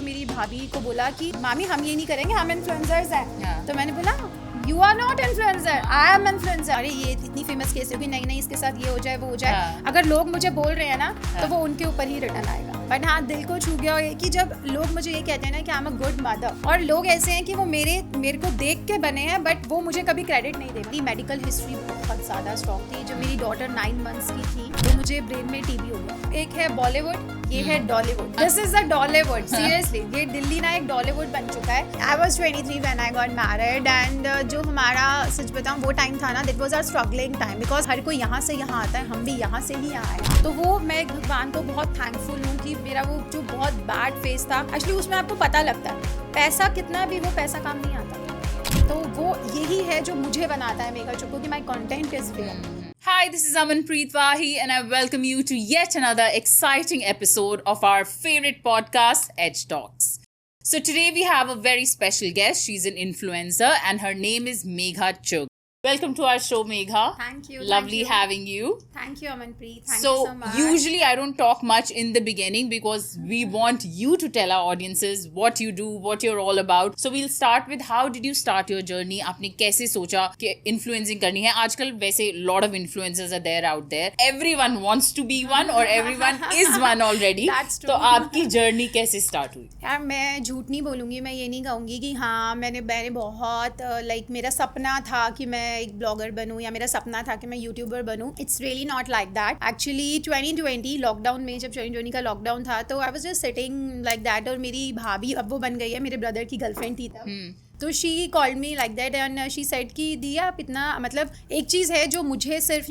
तो मेरी भाभी को बोला कि मामी हम ये नहीं करेंगे, हम इन्फ्लुएंसर्स हैं। तो मैंने बोला you are not influencer, I am influencer. अरे ये इतनी फेमस केस होगी, नहीं इसके साथ ये हो जाए वो हो जाए। अगर लोग मुझे बोल रहे हैं ना तो वो उनके ऊपर ही रिटर्न आएगा। बट हाँ, दिल को छू गया कि जब लोग मुझे ये कहते हैं ना कि आई एम अ गुड मदर, और लोग ऐसे हैं कि वो मेरे को देख के बने हैं बट वो मुझे कभी क्रेडिट नहीं देती। मेडिकल हिस्ट्री बहुत ज़्यादा स्ट्रॉन्ग थी। जब मेरी डॉटर 9 मंथ्स की थी तो मुझे ब्रेन में टीबी हो गया। एक है बॉलीवुड, ये है Dollywood. This is the Dollywood, seriously. ये दिल्ली ना एक डॉलीवुड बन चुका है। I was 23 when I got married and जो हमारा, सच बताऊं, वो टाइम था ना, that was our struggling time, because हर कोई यहाँ से यहाँ आता है, हम भी यहाँ से ही यहाँ आए। तो वो मैं भगवान को बहुत थैंकफुल हूँ कि मेरा वो जो बहुत बैड फेस था, एक्चुअली उसमें आपको पता लगता है पैसा कितना भी हो, पैसा काम नहीं आता। तो वो यही है जो मुझे बनाता है मेघा चुप्पू, कि my content is real. Hi, this is Amanpreet Wahi and I welcome you to yet another exciting episode of our favorite podcast, Edge Talks. So today we have a very special guest. She's an influencer and her name is Megha Chugh. Welcome to our show, Megha. Thank you. Lovely having you. Thank you, Amanpreet. Thank So you so much. usually I don't talk much in the beginning because we want you to tell our audiences what you do, what you're all about. So we'll start with how did you start your journey? आपने कैसे सोचा कि influencing करनी है? आजकल वैसे lot of influencers are there out there. Everyone wants to be one or everyone is one already. That's true. तो आपकी journey कैसे start हुई? यार मैं झूठ नहीं बोलूँगी, मैं ये नहीं कहूँगी कि हाँ मैंने बहुत मेरा सपना था कि मैं एक ब्लॉगर बनूँ या मेरा सपना था कि मैं यूट्यूबर बनूँ। It's really not like that. Actually 2020 lockdown में, जब 2020 का लॉकडाउन था, तो I was just sitting like that, और मेरी भाभी, अब वो बन गई है, मेरे ब्रदर की गर्लफ्रेंड थी तब। तो she called me like that and she said कि दिया आप इतना, मतलब एक चीज़ है जो मुझे सिर्फ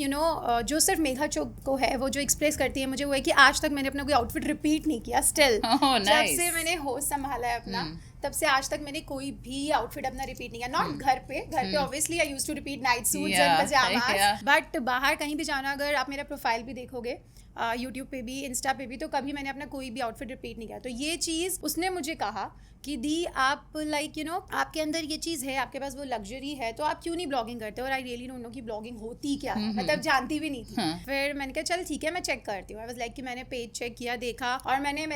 जो सिर्फ मेघा चुग को है, वो जो एक्सप्रेस करती है मुझे, वो है कि आज तक मैंने अपना कोई आउटफिट रिपीट नहीं किया। स्टिल जब से मैंने होश संभाला है अपना, तब से आज तक मैंने कोई भी आउटफिट अपना रिपीट नहीं किया। नॉट घर पे obviously I used to repeat night suits and pyjamas, but बाहर कहीं भी जाना, अगर आप मेरा प्रोफाइल भी देखोगे यूट्यूब पे भी, इंस्टा पे भी, तो कभी मैंने अपना कोई भी आउटफिट रिपीट नहीं किया। तो ये चीज़ उसने मुझे कहा कि दी आप आपके अंदर ये चीज़ है, आपके पास वो लग्जरी है, तो आप क्यों नहीं ब्लॉगिंग करते? और आई रियली डोंट नो कि ब्लॉगिंग होती क्या है, मतलब जानती भी नहीं थी। फिर मैंने कहा चल ठीक है, मैं चेक करती हूँ। आई वाज लाइक कि मैंने पेज चेक किया, देखा, और मैंने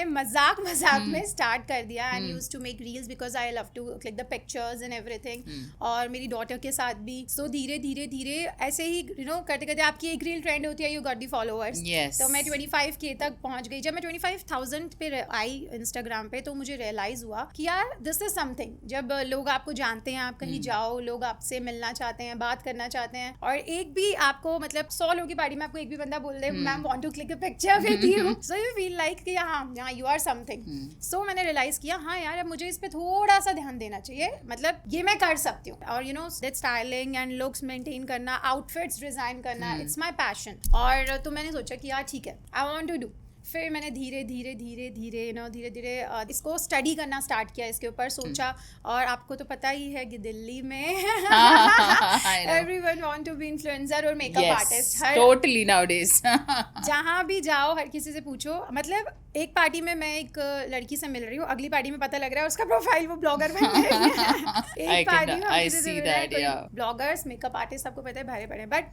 मजाक में स्टार्ट कर दिया and used to make reels because I love to click the pictures and everything. और मेरी डॉटर के साथ भी। सो धीरे धीरे ऐसे ही करते करते आपकी एक रील ट्रेंड होती है, यू गॉट द फॉलोअर्स। तो मैं 25K तक पहुंच गई। जब मैं 25,000 पे आई इंस्टाग्राम पे, तो मुझे रियलाइज हुआ कि यार दिस इज समथिंग। जब लोग आपको जानते हैं, आप कहीं जाओ, लोग आपसे मिलना चाहते हैं, बात करना चाहते हैं, और एक भी आपको, मतलब 100 लोगों की पार्टी में आपको एक भी बंदा बोल दे ma'am want to click a picture with you, so you feel like कि हाँ यू आर समथिंग। सो मैंने रियलाइज किया हाँ यार, अब मुझे इस पे थोड़ा सा ध्यान देना चाहिए, मतलब ये मैं कर सकती हूँ। और that styling and looks maintain करना, आउटफिट्स डिजाइन करना, इट्स माय पैशन। और तो मैंने सोचा कि यार ठीक है, आई वांट टू डू। फिर मैंने धीरे धीरे इसको स्टडी करना स्टार्ट किया, इसके ऊपर सोचा। और आपको तो पता ही है कि दिल्ली में everyone want to be influencer और मेकअप आर्टिस्ट। टोटली नाउडेज जहाँ भी जाओ, हर किसी से पूछो। मतलब एक पार्टी में मैं एक लड़की से मिल रही हूँ, अगली पार्टी में पता लग रहा है उसका प्रोफाइल वो ब्लॉगर बन गई है। एक पार्टी में ब्लॉगर्स, मेकअप आर्टिस्ट, आपको पता है भरे पड़े। बट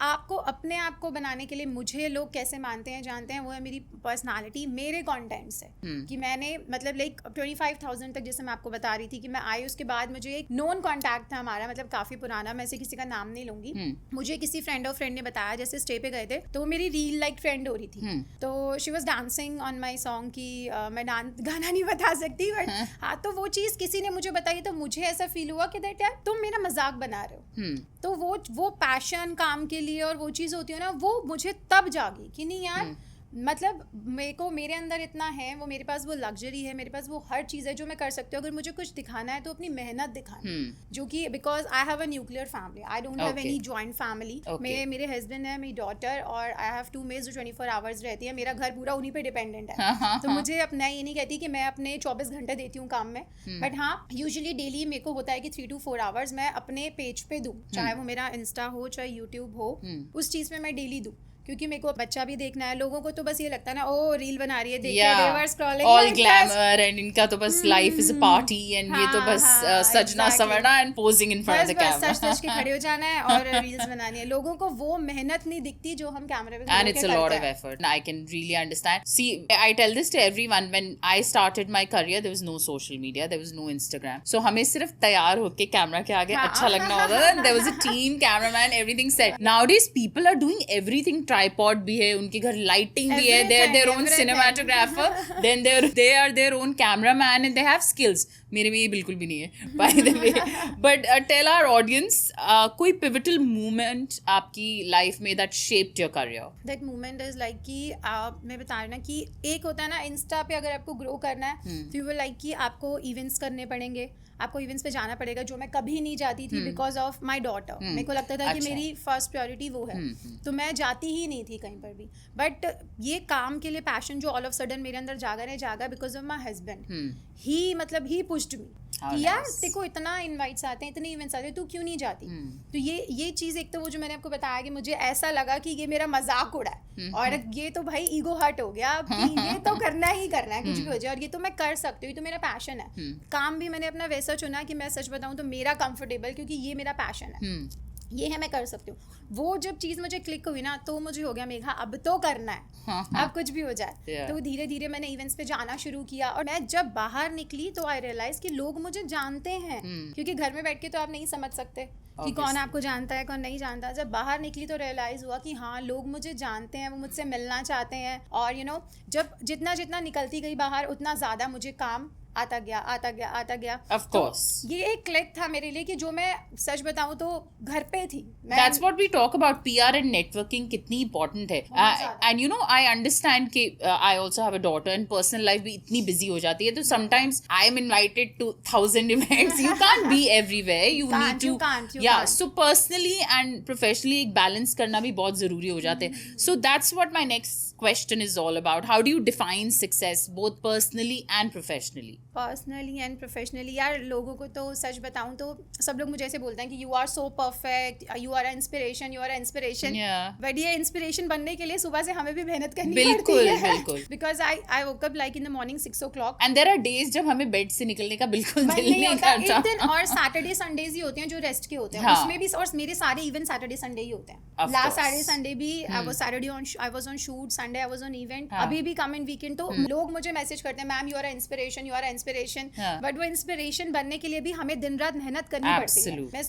आपको अपने आप को बनाने के लिए मुझे लोग कैसे मानते हैं, जानते हैं, वो है मेरी पर्सनालिटी, मेरे कंटेंट से। कि मैंने मतलब 25,000 तक, जैसे मैं आपको बता रही थी कि मैं आई, उसके बाद मुझे एक नोन कॉन्टैक्ट था हमारा, मतलब काफी पुराना, मैं ऐसे किसी का नाम नहीं लूंगी। मुझे किसी फ्रेंड ऑफ फ्रेंड ने बताया, जैसे स्टे पे गए थे, तो मेरी रील लाइक ट्रेंड हो रही थी। तो she was dancing on my song की मैं गाना नहीं बता सकती, बट हाँ, तो वो चीज़ किसी ने मुझे बताई, तो मुझे ऐसा फील हुआ कि दैट यार तुम मेरा मजाक बना रहे हो। तो वो पैशन काम के लिए और वो चीज़ होती है ना, वो मुझे तब जागी कि नहीं यार, मतलब मेरे अंदर इतना है, वो मेरे पास वो लग्जरी है, मेरे पास वो हर चीज़ है जो मैं कर सकती हूँ। अगर मुझे कुछ दिखाना है तो अपनी मेहनत दिखाना, जो कि because I have a nuclear family, I don't have any joint family. मेरे हस्बैंड है, मेरी डॉटर, और आई हैव 2 मेड्स जो 24 आवर्स रहती है। मेरा घर पूरा उन्हीं पे डिपेंडेंट है। तो मुझे अपना ये नहीं कहती कि मैं अपने 24 घंटे देती हूँ काम में, बट हाँ यूजुअली डेली मेरे को होता है कि 3 to 4 आवर्स मैं अपने पेज पे दूँ, चाहे वो मेरा इंस्टा हो चाहे यूट्यूब हो, उस चीज़ में मैं डेली दूँ। क्योंकि मेरे को बच्चा भी देखना है. लोगों को तो बस ये लगता है ना, ओ रील बना रही है, देखिए Yeah. they were scrolling All like this. glamour and इनका तो बस life is a party and ये तो हाँ, बस हाँ, सजना exactly. संवरना and posing in front of the बस camera. सच सच के खड़े हो जाना है और रील्स बनानी है. लोगों को वो मेहनत नहीं दिखती जो हम कैमरे पे And it's a lot of effort. I can really understand. See, I tell this to everyone. When I started my career, there was no social media, there was no Instagram. So हमें सिर्फ तैयार होके camera के आगे अच्छा लगना होता था. There was a team, cameraman, everything set. Nowadays, people are doing everything. Tripod भी है, उनके घर lighting भी है. They're their own cinematographer. Then they are their own cameraman and they have skills. मेरे में ये बिल्कुल भी नहीं है, by the way. But tell our audience, कोई pivotal moment आपकी life में that shaped your career. That moment is like कि मैं बता रही ना कि एक होता है ना इंस्टा पे अगर आपको ग्रो करना है तो यू विल लाइक कि आपको इवेंट्स करने पड़ेंगे, आपको इवेंट्स पे जाना पड़ेगा, जो मैं कभी नहीं जाती थी बिकॉज ऑफ माई डॉटर. मेरे को लगता था कि मेरी फर्स्ट प्रायोरिटी वो है, तो मैं जाती ही नहीं थी कहीं पर भी. बट ये काम के लिए पैशन जो ऑल ऑफ सडन मेरे अंदर जागा because of my husband. He pushed me कि यार देखो इतना इनवाइट्स आते हैं, इतने इवेंट्स आते हैं, तू क्यों नहीं जाती. तो ये चीज़ एक तो वो जो मैंने आपको बताया कि मुझे ऐसा लगा कि ये मेरा मजाक उड़ा है और ये तो भाई ईगो हर्ट हो गया कि ये तो करना ही करना है कुछ भी हो जाए, और ये तो मैं कर सकती हूँ, ये तो मेरा पैशन है. काम भी मैंने अपना वैसा चुना कि मैं सच बताऊँ तो मेरा कंफर्टेबल, क्योंकि ये मेरा पैशन है, ये है, मैं कर सकती हूँ. वो जब चीज़ मुझे क्लिक हुई ना तो मुझे हो गया मेघा अब तो करना है, अब कुछ भी हो जाए. तो धीरे धीरे मैंने इवेंट्स पे जाना शुरू किया और मैं जब बाहर निकली तो आई रियलाइज कि लोग मुझे जानते हैं, क्योंकि घर में बैठ के तो आप नहीं समझ सकते कि कौन आपको जानता है कौन नहीं जानता. जब बाहर निकली तो रियलाइज हुआ कि हाँ लोग मुझे जानते हैं, वो मुझसे मिलना चाहते हैं. और यू नो जब जितना निकलती गई बाहर उतना ज़्यादा मुझे काम आता गया. Of course. तो ये एक क्लिक था मेरे लिए कि जो मैं सच बताऊं तो घर पे थी. That's what we talk about. PR and networking कितनी important है. And you know, I understand कि I also have a daughter and personal life भी इतनी busy हो जाती है, तो sometimes I am invited to 1,000 events. You can't be everywhere. You need to. You Yeah. can't. So personally and professionally एक balance करना भी बहुत ज़रूरी हो जाते हैं. So that's what my next question is all about. How do you define success both personally and professionally? Personally and professionally यार लोगों को तो सच बताऊं तो सब लोग मुझे ऐसे बोलते हैं कि you are so perfect, you are inspiration. But ये इंस्पिरेशन बनने के लिए सुबह से हमें भी मेहनत करनी पड़ती है. बिल्कुल. Because I woke up like in the morning 6 o'clock. And there are days जब हमें बेड से निकलने का बिल्कुल दिल नहीं करता. एक दिन और सैटरडे संडेज ही होते हैं जो रेस्ट के होते हैं. हाँ. उसमें भी और मेरे सारे इवेंट सैटरडे संडे ही होते हैं. Of last course. Saturday Sunday भी I was on shoot, Sunday I was on event. हाँ. अभी भी कम इन वीकेंड तो लोग मुझे मैसेज करते हैं ma'am you are inspiration. But वो इंस्पिरेशन बनने के लिए भी हमें दिन रात मेहनत करनी पड़ती है.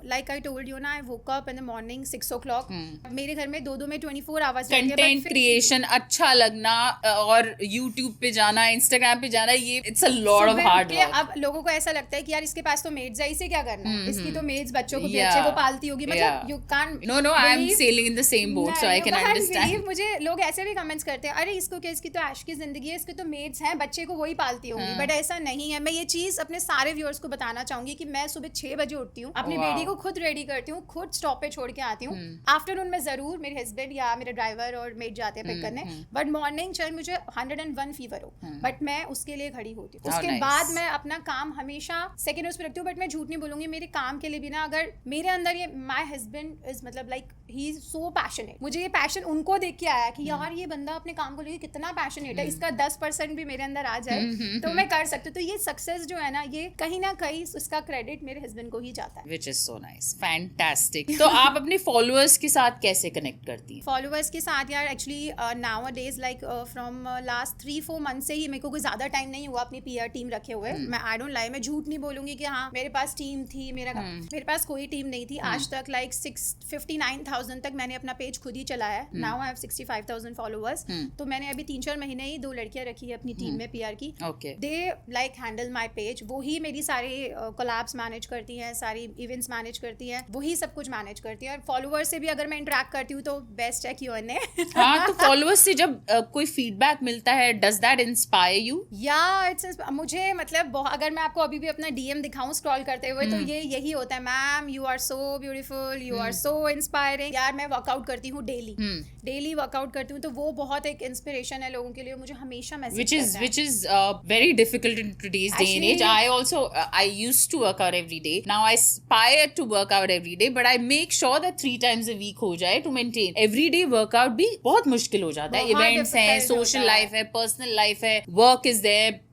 लाइक आई टोल्ड यू ना, I woke up in the morning 6 o'clock. मेरे घर में 2 में 24 आवर्स कंटेंट क्रिएशन, अच्छा लगना और यूट्यूब पे जाना, इंस्टाग्राम पे जाना, ये it's a lot of hard work. अब लोगों को ऐसा लगता है कि यार इसके पास तो मेड्स है, इसे क्या करना है, इसकी तो मेड्स बच्चों को बच्चे को पालती होगी. मतलब you can't. No I am sailing in the same boat so I can understand. मुझे लोग ऐसे भी कमेंट्स करते हैं अरे इसको क्या, इसकी तो ऐश की जिंदगी है, इसके तो मेड्स हैं, बच्चे को वही पालती होंगी. बट ऐसा नहीं है. मैं ये चीज अपने सारे व्यूअर्स को बताना चाहूंगी कि मैं सुबह 6 बजे उठती हूँ, अपनी बेटी को खुद रेडी करती हूँ, खुद स्टॉप पे छोड़ के आती हूँ. आफ्टरनून में जरूर मेरे हस्बैंड या मेरे ड्राइवर और मेड जाते हैं पिक करने. बट मॉर्निंग चाहे मुझे 101 फीवर हो बट मैं उसके लिए खड़ी होती हूँ. उसके बाद मैं अपना काम हमेशा सेकंड उस पर रखती हूँ. बट मैं झूठ नहीं बोलूंगी, मेरे काम के लिए भी ना, अगर मेरे अंदर ये माई हस्बैंड इज मतलब like he is so passionate. मुझे ये पैशन उनको देख के आया कि यार ये बंदा अपने काम को लेकर कितना पैशनेट है, इसका 10% भी मेरे अंदर आ जाए तो मैं कर सकती हूँ. तो ये सक्सेस जो है ना, ये कहीं ना कहीं उसका क्रेडिट मेरे हस्बैंड को ही जाता है. Which is so nice, fantastic. तो आप अपने फॉलोअर्स के साथ कैसे कनेक्ट करती हैं? फॉलोअर्स के साथ यार actually now days like from last 3-4 month से ही मेरे को कोई ज्यादा टाइम नहीं हुआ अपनी PR टीम रखे हुए. मैं आई डोंट लाई, मैं झूठ नहीं बोलूंगी कि हाँ मेरे पास टीम थी. मेरे पास कोई टीम नहीं थी आज तक. लाइक 59,000 तक मैंने अपना पेज खुद ही चलाया है. Now I have 65,000 followers. तो मैंने अभी 3-4 महीने ही 2 लड़कियां रखी है अपनी टीम में PR की. They like handle my page. वो ही मेरी सारी कोलैब्स मैनेज करती हैं, सारी इवेंट्स मैनेज करती हैं, वही सब कुछ मैनेज करती है. और फॉलोअर्स से भी अगर मैं इंटरेक्ट करती हूँ तो बेस्ट है Q&A. हाँ, तो फॉलोअर्स से जब कोई फीडबैक मिलता है, डज दैट इंस्पायर यू? या इट्स मुझे मतलब अगर मैं आपको अभी भी अपना DM दिखाऊं स्क्रॉल करते हुए तो ये यही होता है, ma'am you are so beautiful, you are so inspiring. यार मैं वर्कआउट करती हूँ डेली वर्कआउट करती हूँ. तो वो बहुत एक इंस्पिरेशन है लोगों के लिए, मुझे हमेशा message which is very difficult in today's day and age. I also I used to work out every day. Now I aspire to work out every day, but I make sure that 3 times a week हो जाए to maintain. Everyday workout भी बहुत मुश्किल हो जाता है. Events हैं, social life है, personal life है, work is there.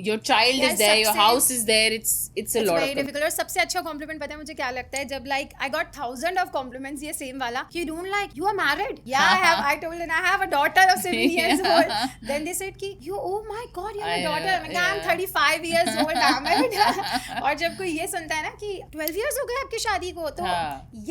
Your child is there, your house is there. It's a lot very of difficult. और सबसे अच्छा कॉम्प्लीमेंट पता है मुझे क्या लगता है, जब like I got 1000 of compliments ये सेम वाला, you don't like, you are married, yeah I told them I have a daughter of 7 years old, then they said कि you, oh my god, you have a daughter, I'm 35 years old, damn it. और जब कोई ये सुनता है ना कि 12 years हो गए आपकी शादी को, तो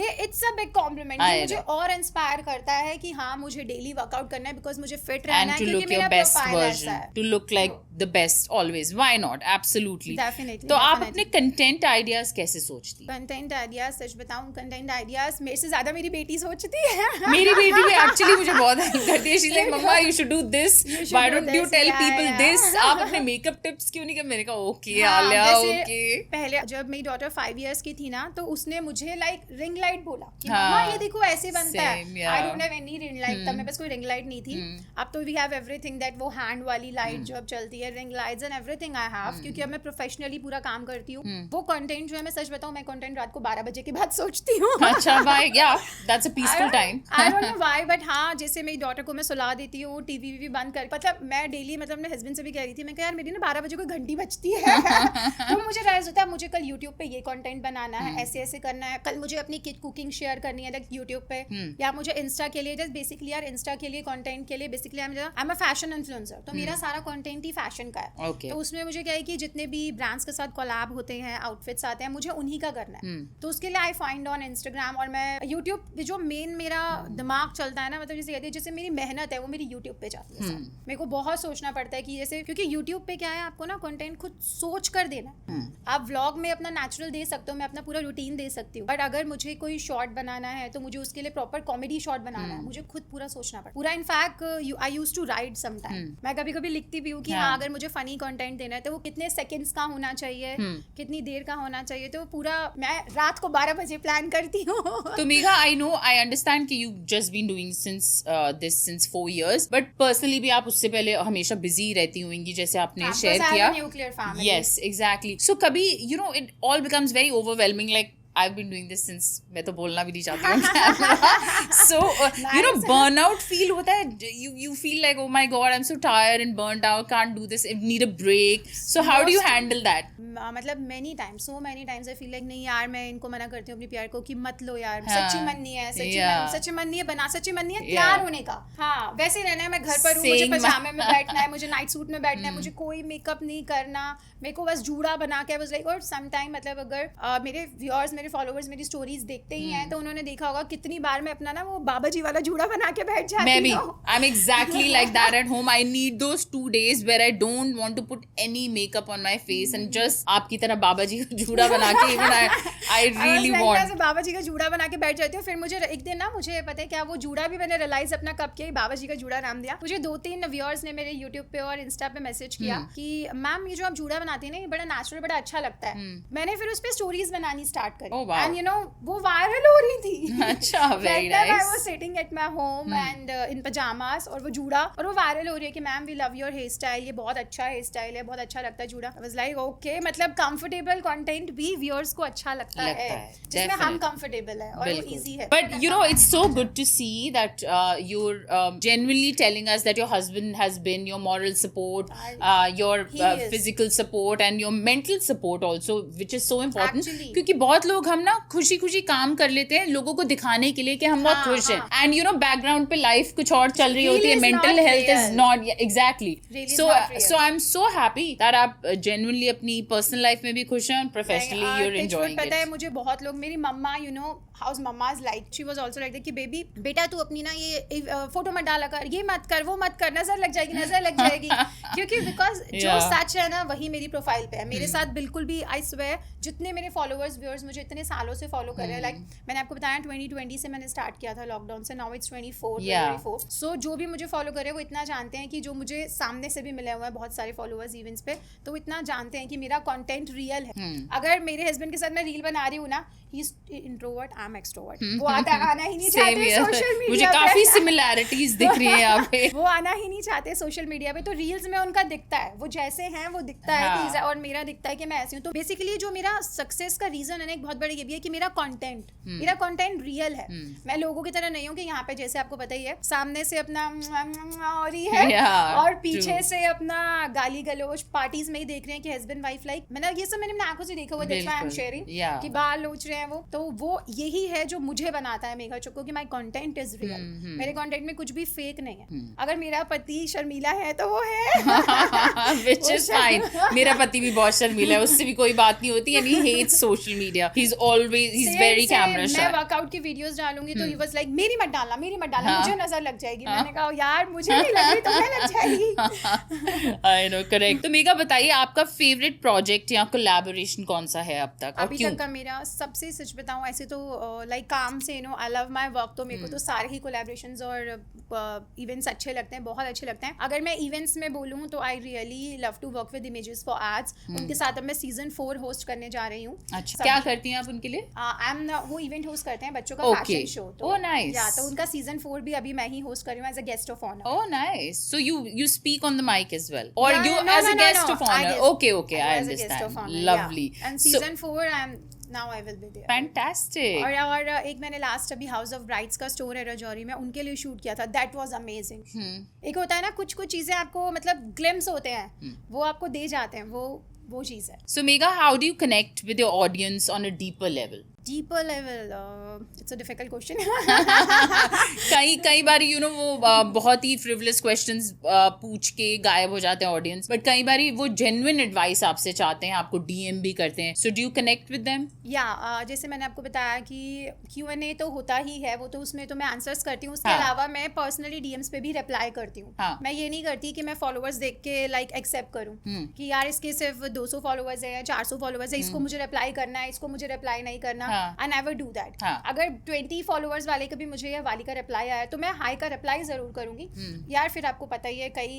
ये it's a big compliment, ये मुझे और इंस्पायर करता है कि हाँ मुझे डेली वर्कआउट करना है, बिकॉज मुझे फिट रहना है, क्योंकि मेरा प्रोफाइल ऐसा है, to look like the best always. Why not? Absolutely. Definitely. तो आप अपने कंटेंट आइडियाज कैसे सोचती? कंटेंट आइडियाज, सच बताऊं, कंटेंट आइडियाज मेरे से ज्यादा मेरी बेटी सोचती है। मेरी बेटी भी एक्चुअली मुझे बहुत हेल्प करती है। She's like, mamma you should do this. Why don't you tell people this? आप अपने मेकअप टिप्स क्यों नहीं? मैंने कहा ओके आलिया, ओके। पहले जब मेरी डॉटर 5 years की थी ना, तो उसने मुझे लाइक रिंग लाइट बोला कि मम्मा ये देखो ऐसे बनता है। I don't have any ring light, तब मेरे पास कोई रिंग लाइट नहीं थी। अब तो वी हैव एवरीथिंग, दैट वो हैंड वाली लाइट जो अब चलती है, ring lights and everything I have, क्योंकि अब मैं प्रोफेशनली पूरा काम करती हूँ। वो कंटेंट जो है, मैं सच बताऊं, मैं कंटेंट रात को 12 बजे के बाद सोचती हूँ। अच्छा भाई, या that's a peaceful time. I don't know why, but हाँ, जैसे मेरी डॉटर को मैं सुला देती हूँ, टीवी भी बंद कर, मतलब मैं डेली, मतलब अपने हस्बैंड से भी कह रही थी, मैं कहा यार मेरी ना 12 बजे कोई घंटी बजती है। तो मुझे राइज होता है, मुझे कल यूट्यूब पे ये कंटेंट बनाना है, ऐसे ऐसे करना है, कल मुझे अपनी किड कुकिंग शेयर करनी है लाइक यूट्यूब पे, या मुझे इंस्टा के लिए, जस्ट बेसिकली यार इंस्टा के लिए कंटेंट के लिए basically I am a fashion influencer, तो मेरा सारा कंटेंट ही फैशन का है। तो उसमें मुझे क्या है कि जितने भी ब्रांड्स के साथ कोलैब होते हैं, आउटफिट्स आते हैं, मुझे उन्हीं का करना है। तो उसके लिए आई फाइंड ऑन इंस्टाग्राम, और मैं यूट्यूब जो मेन मेरा दिमाग चलता है ना, मतलब जैसे कहते हैं, जैसे मेरी मेहनत है वो मेरी यूट्यूब पे जाती है। मेरे को बहुत सोचना पड़ता है कि जैसे, क्योंकि यूट्यूब पे क्या है, आपको ना कंटेंट खुद सोच कर देना है। आप व्लॉग में अपना नेचुरल दे सकते हो, मैं अपना पूरा रूटीन दे सकती हूँ, बट अगर मुझे कोई शॉर्ट बनाना है तो मुझे उसके लिए प्रॉपर कॉमेडी शॉर्ट बनाना है, मुझे खुद पूरा सोचना पड़ता है पूरा। In fact I used to write some time, मैं कभी कभी लिखती भी हूँ कि हाँ अगर मुझे फनी कंटेंट देना है तो वो कितने सेकंड्स का होना चाहिए, कितनी देर का होना चाहिए, तो पूरा मैं रात को 12 बजे प्लान करती हूँ। तो Megha, I know, I understand कि you just been doing since 4 years, but personally भी आप उससे पहले हमेशा बिजी रहती होंगी, जैसे आपने शेयर किया। Nuclear family. Yes, exactly. So कभी you know it all becomes very overwhelming. Like I've been doing this since, मैं तो बोलना भी नहीं चाहती हूँ। So you know, burnout feel होता है, you feel like oh my god I'm so tired and burnt out, can't do this, I need a break. So how do you handle that? मतलब many times I feel like नहीं यार, मैं इनको मना करती हूँ अपनी प्यार को कि मत लो यार, सच्ची मन नहीं है, सच्ची मन नहीं है, सच्ची मन नहीं है तैयार होने का। हाँ, वैसे रहना है, मैं घर पर हूँ, मुझे पजामे में बैठना है, मुझे नाइट सूट में बैठना है, मुझे कोई मेकअप नहीं करना, मेरे को बस जूड़ा बना के बस लाइक। और सम टाइम मतलब अगर मेरे व्यूअर्स, मेरे फॉलोअर्स मेरी स्टोरीज देखते ही हैं, तो उन्होंने देखा होगा कितनी बार मैं अपना ना वो बाबा जी वाला जूड़ा बना के बैठ जाती हूँ। मैं भी, I'm exactly like that at home. I need those 2 days where I don't want to put any makeup on my face and just आपकी तरह बाबा जी का जूड़ा बना के, even I really want बाबा जी का जूड़ा बना के बैठ जाती हूँ। फिर मुझे एक दिन ना, मुझे पता है क्या, वो जूड़ा भी मैंने रियलाइज अपना कब किया, बाबा जी का जूड़ा नाम दिया। मुझे 2-3 व्यूअर्स ने मेरे यूट्यूब पे और इंस्टा पे मैसेज किया कि मैम ये जो आप जूड़ा बनाती है ना, ये बड़ा नेचुरल, बड़ा अच्छा लगता है। मैंने फिर उस पर स्टोरीज बनानी स्टार्ट करी, एंड यू नो वो वायरल हो रही थी। अच्छा, very nice. I was sitting at my home and in pajamas, और वो जूड़ा, और वो वायरल हो रही है कि ma'am we love your hair style, ये बहुत अच्छा हेयर स्टाइल है, बहुत अच्छा लगता है जूड़ा। I was like okay, मतलब कंफर्टेबल कंटेंट भी व्यूअर्स को अच्छा लगता है जिसमें हम कंफर्टेबल है और वो इजी है। But you know, it's so good to see that you're genuinely telling us that your husband has been your moral support, your physical support and your mental support also, which is so important. क्योंकि बहुत लोग हम ना खुशी खुशी काम कर लेते हैं लोगों को दिखाने के लिए कि हम बहुत खुश हैं, एंड यू नो बैकग्राउंड पे लाइफ कुछ और चल रही होती है, mental health is not exactly. So I am so happy that आप जेन्युइनली अपनी पर्सनल लाइफ में भी खुश हैं और professionally you are enjoying it. पता है मुझे बहुत लोग, मेरी mumma, you know how's mummas like, she was also like that कि बेबी बेटा तू अपनी ना ये फोटो मत डाला कर, ये मत कर, वो मत कर, नजर लग जाएगी क्योंकि बिकॉज जो सच है ना वही मेरी प्रोफाइल पे है। मेरे साथ बिल्कुल भी, आई स्वेयर, जितने मेरे फॉलोअर्स व्यूअर्स मुझे इतने सालों से फॉलो कर रहे हैं, लाइक मैंने आपको बताया 2020 से मैंने स्टार्ट किया था लॉकडाउन से, नाउ इट्स 24 सो जो भी मुझे फॉलो कर रहे हैं वो इतना जानते हैं कि जो मुझे सामने से भी मिले हुए हैं बहुत सारे फॉलोअर्स इवेंट्स पे, तो वो इतना जानते हैं कि मेरा कंटेंट रियल है। अगर मेरे हस्बैंड के साथ मैं रील बना रही हूँ ना, he is introvert, I am am extrovert, वो आना ही नहीं Same चाहते here. सोशल मुझे मीडिया काफी पे। सिमिलैरिटीज दिख रही है यहाँ पे। वो आना ही नहीं चाहते सोशल मीडिया पे, तो रील्स में उनका दिखता है वो जैसे हैं वो दिखता है हाँ। कि और मेरा दिखता है कि मैं ऐसी हूँ। तो बेसिकली जो मेरा सक्सेस का रीजन है ना, एक बहुत बड़ी ये भी है कि मेरा कंटेंट रियल है। मैं लोगों की तरह नहीं हूँ कि यहाँ पे जैसे आपको पता ही है सामने से अपना और ही है Yeah, और पीछे true. से अपना गाली गलौज पार्टीज में ही देख रहे हैं कि हस्बैंड वाइफ लाइक, मैंने ये सब मैंने अपनी आंखों से देखा हुआ, दैट्स व्हाई आई एम बिल्कुल, शेयरिंग yeah. कि बाल लोच रहे हैं वो, तो वो यही है जो मुझे बनाता है मेघा चुक्को कि माय कंटेंट इज रियल। मेरे कंटेंट में कुछ भी फेक नहीं है। अगर मेरा पति शर्मीला है तो वो है Which is fine. मेरा पति भी बहुत शर्मीला है, उससे भी कोई बात नहीं होती, and he hates social media. He's Same, very same. camera shy. मैं वर्कआउट की वीडियोस डालूंगी तो ही वाज लाइक मेरी मत डालना हाँ। मुझे नजर लग जाएगी। मैंने कहा यार मुझे नहीं लग रही, तुम्हें लग जाएगी। I know, correct. तो मेघा बताइए आपका फेवरेट प्रोजेक्ट या कोलैबोरेशन कौन सा है अब तक और अभी क्यों? तक का मेरा सबसे सच बताऊं ऐसे तो लाइक काम से आई लव माय वर्क, तो मेरे को तो सारे ही कोलैबोरेशंस और इवेंट्स अच्छे लगते हैं, बहुत अच्छे लगते हैं। अगर मैं इवेंट्स में बोलूं तो I really love to work with images for ads. उनके साथ अब मैं सीजन 4 होस्ट करने जा रही हूँ। अच्छा, क्या करती हैं आप उनके लिए? वो इवेंट होस्ट करते हैं बच्चों का Okay. फैशन शो, तो Oh, nice. या तो उनका सीजन 4 भी अभी मैं ही होस्ट कर रही हूँ as a guest of honour. Oh, nice. So you speak on the mic as well, or Yeah, you no, as no, a no, guest no. of honor? Okay, I as a guest understand. of honor, Lovely. yeah. And So, season 4 now I will be there. fantastic. और एक मैंने last अभी house of brides का store है रजौरी में, उनके लिए shoot किया था। That was amazing. एक होता है ना कुछ चीजें आपको मतलब ग्लिम्स होते हैं, वो आपको दे जाते हैं, वो चीज है। So Megha, how do you connect with your audience on a deeper level? Deeper level, it's a difficult question. कई बार वो बहुत ही फ्रिवलेस क्वेश्चंस पूछ के गायब हो जाते हैं ऑडियंस, बट कई बार वो जेन्युइन एडवाइस आपसे चाहते हैं, आपको डीएम भी करते हैं। So do you connect with them? या जैसे मैंने आपको बताया कि Q&A तो होता ही है, वो तो उसमें तो मैं आंसर्स करती हूँ। उसके हाँ. अलावा मैं पर्सनली डीएम्स पे भी रिप्लाई करती हूँ। हाँ. मैं ये नहीं करती कि मैं फॉलोअर्स देख के लाइक एक्सेप्ट करूँ कि यार इसके सिर्फ 200 फॉलोअर्स है, 400 फॉलोअर्स है, इसको मुझे रिप्लाई करना है, इसको मुझे रिप्लाई नहीं करना। I never do that. अगर 20 फॉलोअर्स वाले का भी मुझे या वाली का रिप्लाई आया तो मैं हाई का रिप्लाई जरूर करूंगी। यार फिर आपको पता ही है कई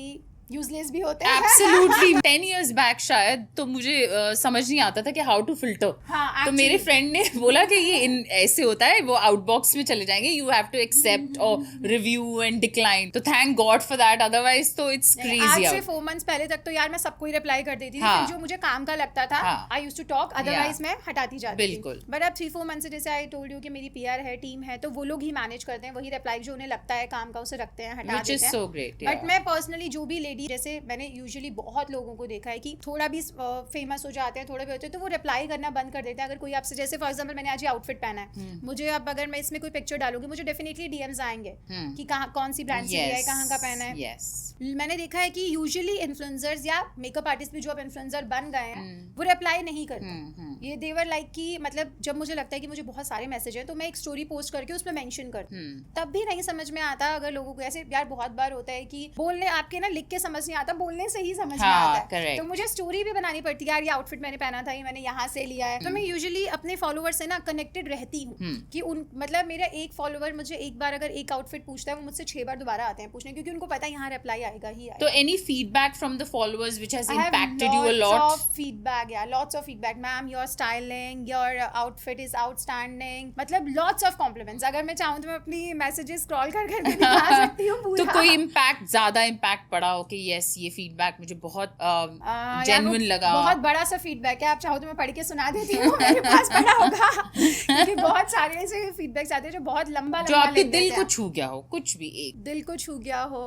यूजलेस भी होते हैं। Absolutely. 10 years back शायद तो मुझे समझ नहीं आता था कि हाउ टू फिल्टर। हाँ, तो मेरे फ्रेंड ने बोला कि ये ऐसे होता है, वो आउटबॉक्स में चले जाएंगे, यू हैव टू एक्सेप्ट और रिव्यू एंड डिक्लाइन। तो thank God for that, otherwise तो इट्स क्रेजी। आज से 4 months पहले तक तो यार मैं सबको ही रिप्लाई कर देती थी। हाँ. फिर जो मुझे काम का लगता था I used to talk, otherwise मैं हटाती जाती थी। बिल्कुल। बट अब 3-4 months से जैसे आई टोल्ड यू कि मेरी पीआर है, टीम है, तो वो लोग ही मैनेज करते हैं, वही रिप्लाई जो उन्हें लगता है काम का उसे रखते हैं, हटा Which is देते हैं। so great, but yeah. मैं पर्सनली जो भी लेडी, जैसे मैंने यूजुअली बहुत लोगों को देखा है कि थोड़ा भी फेमस हो जाते हैं, थोड़ा भी होते हैं तो वो रिप्लाई करना बंद कर देते हैं। अगर कोई आपसे, जैसे फॉर एग्जांपल मैंने आज ये आउटफिट पहना है, मुझे अब अगर मैं इसमें कोई पिक्चर डालूंगी मुझे डेफिनेटली डीएम्स आएंगे कि कहाँ कौन सी ब्रांड से लिया है, कहाँ का पहना है। Yes. मैंने देखा है कि यूजुअली इन्फ्लुएंसर्स या मेकअप आर्टिस्ट भी जो अब इन्फ्लुएंसर बन गए हैं वो रिप्लाई नहीं करते। ये देवर लाइक कि मतलब जब मुझे लगता है कि मुझे बहुत सारे मैसेज है तो मैं एक स्टोरी पोस्ट करके उसमें मेंशन करती हूँ, तब भी नहीं समझ में आता। अगर लोगों को ऐसे यार बहुत बार होता है कि बोलने आपके ना लिख के समझ नहीं आता, बोलने से ही समझ में आता है। correct. तो मुझे स्टोरी भी बनानी पड़ती है, यार ये आउटफिट मैंने पहना था, ये मैंने यहाँ से लिया है। तो मैं यूजुअली अपने फॉलोअर्स से ना कनेक्टेड रहती हूँ कि उन मतलब मेरा एक फॉलोअर मुझे एक बार अगर एक आउटफिट पूछता है वो मुझसे 6 बार दोबारा आते हैं पूछने, क्योंकि उनको पता है यहाँ रिप्लाई आएगा ही आएगा। तो any feedback from the followers which has I have impacted you a lot? lots of feedback, yeah, lots of feedback. Ma'am, your styling, your outfit is outstanding. मतलब lots of compliments. अगर मैं चाहूँ तो मैं अपनी messages scroll कर कर के दिखा सकती हूँ पूरा। तो कोई इम्पैक्ट, ज्यादा इम्पैक्ट पड़ा हो कि यस ये फीडबैक मुझे बहुत जेन्युइन लगा? बहुत बड़ा सा फीडबैक है, आप चाहो तो मैं पढ़ के सुना देती हूँ, मेरे पास पड़ा होगा क्योंकि बहुत सारे ऐसे फीडबैक्स आते हैं जो बहुत लंबा जो आपके दिल को छू गया हो, कुछ भी एक दिल को छू गया हो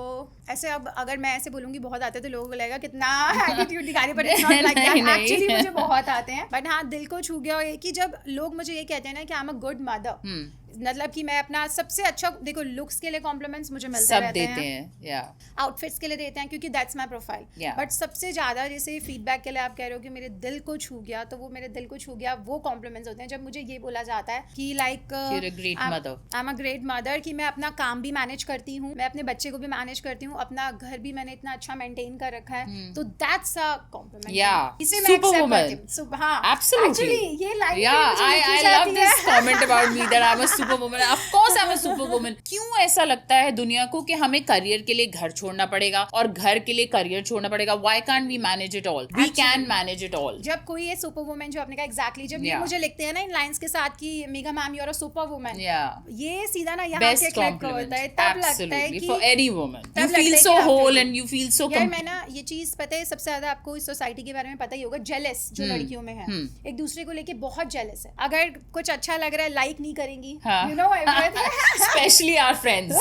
ऐसे। अब अगर मैं ऐसे बोलूंगी बहुत आते तो लोगों को लगेगा कितना एटीट्यूड दिखा रही, but it's not like that. Actually मुझे बहुत आते हैं, बट हाँ दिल को छू गया हो एक ही, जब लोग मुझे ये कहते हैं ना कि आई एम अ गुड मदर, मतलब कि मैं अपना सबसे अच्छा, देखो लुक्स के लिए कॉम्प्लीमेंट्स मुझे मिलते सब रहते देते हैं, या आउटफिट्स के लिए देते हैं क्योंकि that's my profile. Yeah. But सबसे ज्यादा जैसे फीडबैक के लिए आप कह रहे हो कि मेरे दिल को छू गया, तो वो मेरे दिल को छू गया वो कॉम्प्लीमेंट्स होते हैं जब मुझे ये बोला जाता है कि like You're a great mother. I am a great mother, कि मैं अपना काम भी मैनेज करती हूँ, मैं अपने बच्चे को भी मैनेज करती हूँ, अपना घर भी मैंने इतना अच्छा मेंटेन कर रखा है, तो दैट्स अ कॉम्प्लीमेंट। Yeah. इसे मैं Superwoman. एक्सेप्ट करती हूँ। हाँ Absolutely. Actually, ये line Yeah, I love this comment about me that I'm a super woman, of course I am a super woman. क्यों ऐसा लगता है दुनिया को कि हमें करियर के लिए घर छोड़ना पड़ेगा और घर के लिए करियर छोड़ना पड़ेगा? Why can't we manage it all? We can manage it all. जब कोई ये सुपर वुमन जो आपने कहा एग्जैक्टली, जब ये Yeah. मुझे लिखते हैं ना इन लाइंस के साथ कि Megha ma'am you are a super woman, Yeah. ये सीधा ना यहाँ Best के क्लिक compliment. होता है, तब लगता है Absolutely. कि For any woman. तब You लगता feel है so कि आप whole लोग- and you feel so यार मैं ना ये चीज पता है सबसे ज्यादा आपको इस सोसाइटी के बारे में पता ही होगा, जेलस जो लड़कियों में है, एक दूसरे को लेके बहुत जेलस है। अगर कुछ अच्छा लग रहा है लाइक नहीं करेंगी, you know Especially our friends.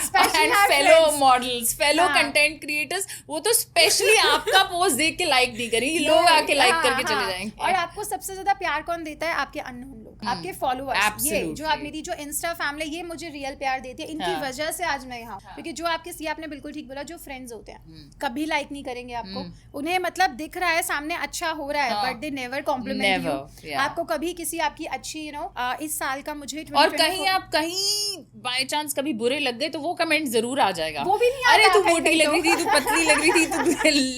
Specially And fellow models, fellow content creators, वो तो स्पेशली आपका पोस्ट देख के लाइक नहीं करेंगे, लोग आके लाइक करके चले जाएंगे। और आपको सबसे ज्यादा प्यार कौन देता है? आपके अननोन लोग, आपके फॉलोअर्स। ये जो आप मेरी जो इंस्टा फैमिली, ये मुझे रियल प्यार देती है, इनकी वजह से आज मैं यहाँ, क्योंकि जो आपके ये आपने बिल्कुल ठीक बोला, जो फ्रेंड्स होते हैं कभी लाइक नहीं करेंगे आपको, उन्हें मतलब दिख रहा है सामने अच्छा हो रहा है, but they never compliment you. आपको कभी किसी आपकी अच्छी इस साल का मुझे और कहीं बाय चांस कभी बुरे लग गए तो वो कमेंट जरूर आ जाएगा, वो भी नहीं आता, अरे तू मोटी लग रही थी, तू पतली लग रही थी, तू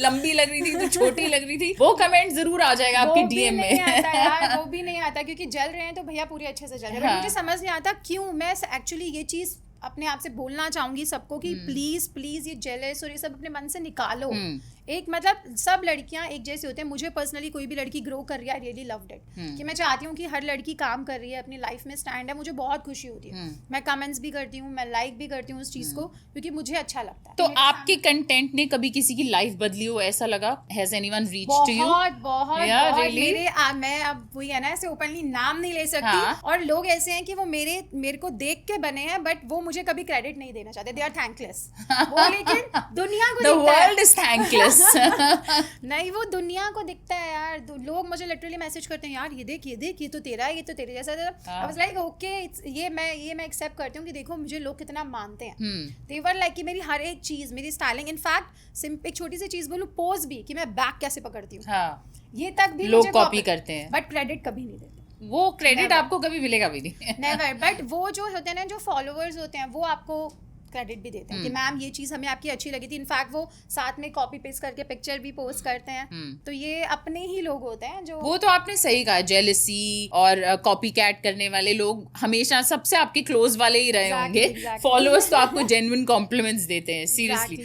लंबी लग रही थी, तू छोटी लग रही थी, वो कमेंट जरूर आ जाएगा आपकी डीएम में। वो भी नहीं आता, क्योंकि जल रहे हैं तो भैया पूरे अच्छे से जल रहे हैं, बट मुझे समझ नहीं आता क्यों। मैं एक्चुअली ये चीज अपने आप से बोलना चाहूंगी सबको कि प्लीज प्लीज ये जेलस और ये सब अपने मन से निकालो। एक मतलब सब लड़कियां एक जैसे होते हैं। मुझे पर्सनली कोई भी लड़की ग्रो कर रही है, आई रियली लव्ड इट, कि मैं चाहती हूँ कि हर लड़की काम कर रही है, अपनी लाइफ में स्टैंड है, मुझे बहुत खुशी होती है। मैं कमेंट्स भी करती हूँ, मैं लाइक भी करती हूँ उस चीज को, क्योंकि मुझे अच्छा लगता है। तो आपके कंटेंट ने कभी किसी की लाइफ बदली हो, ऐसा लगा? Has anyone reached to you? बहुत really? मैं अब वही है ना, ऐसे ओपनली नाम नहीं ले सकती, और लोग ऐसे हैं कि वो मेरे को देख के बने हैं, बट वो मुझे कभी क्रेडिट नहीं देना चाहते, दे आर थैंकलेस। वो लेकिन दुनिया को The world is thankless. नहीं, वो दुनिया को दिखता है यार। लोग मुझे लिटरली मैसेज करते हैं, यार ये देख ये तो तेरा है, ये तो तेरे जैसा। आई वाज लाइक ओके, ये मैं एक्सेप्ट करती हूँ कि देखो मुझे लोग कितना मानते हैं। दे वर लाइक कि मेरी हर एक चीज, मेरी स्टाइलिंग, इनफैक्ट एक छोटी सी चीज बोलूं, पोज भी, कि मैं बैक कैसे पकड़ती हूँ, ये तक भी लोग कॉपी करते हैं, बट क्रेडिट कभी नहीं देते। वो क्रेडिट आपको कभी मिलेगा भी नहीं। नेवर। बट वो जो होते हैं ना, जो फॉलोअर्स होते हैं, वो आपको क्रेडिट भी देते हैं कि मैम ये चीज हमें आपकी अच्छी लगी थी। इनफैक्ट वो साथ में कॉपी पेस्ट करके पिक्चर भी पोस्ट करते हैं। तो ये अपने ही लोग होते हैं जो, वो तो आपने सही कहा, जेलसी और कॉपी कैट करने वाले लोग हमेशा सबसे आपके क्लोज वाले ही रहे होंगे। फॉलोअर्स तो आपको जेन्युइन कॉम्प्लीमेंट्स देते हैं, सीरियसली।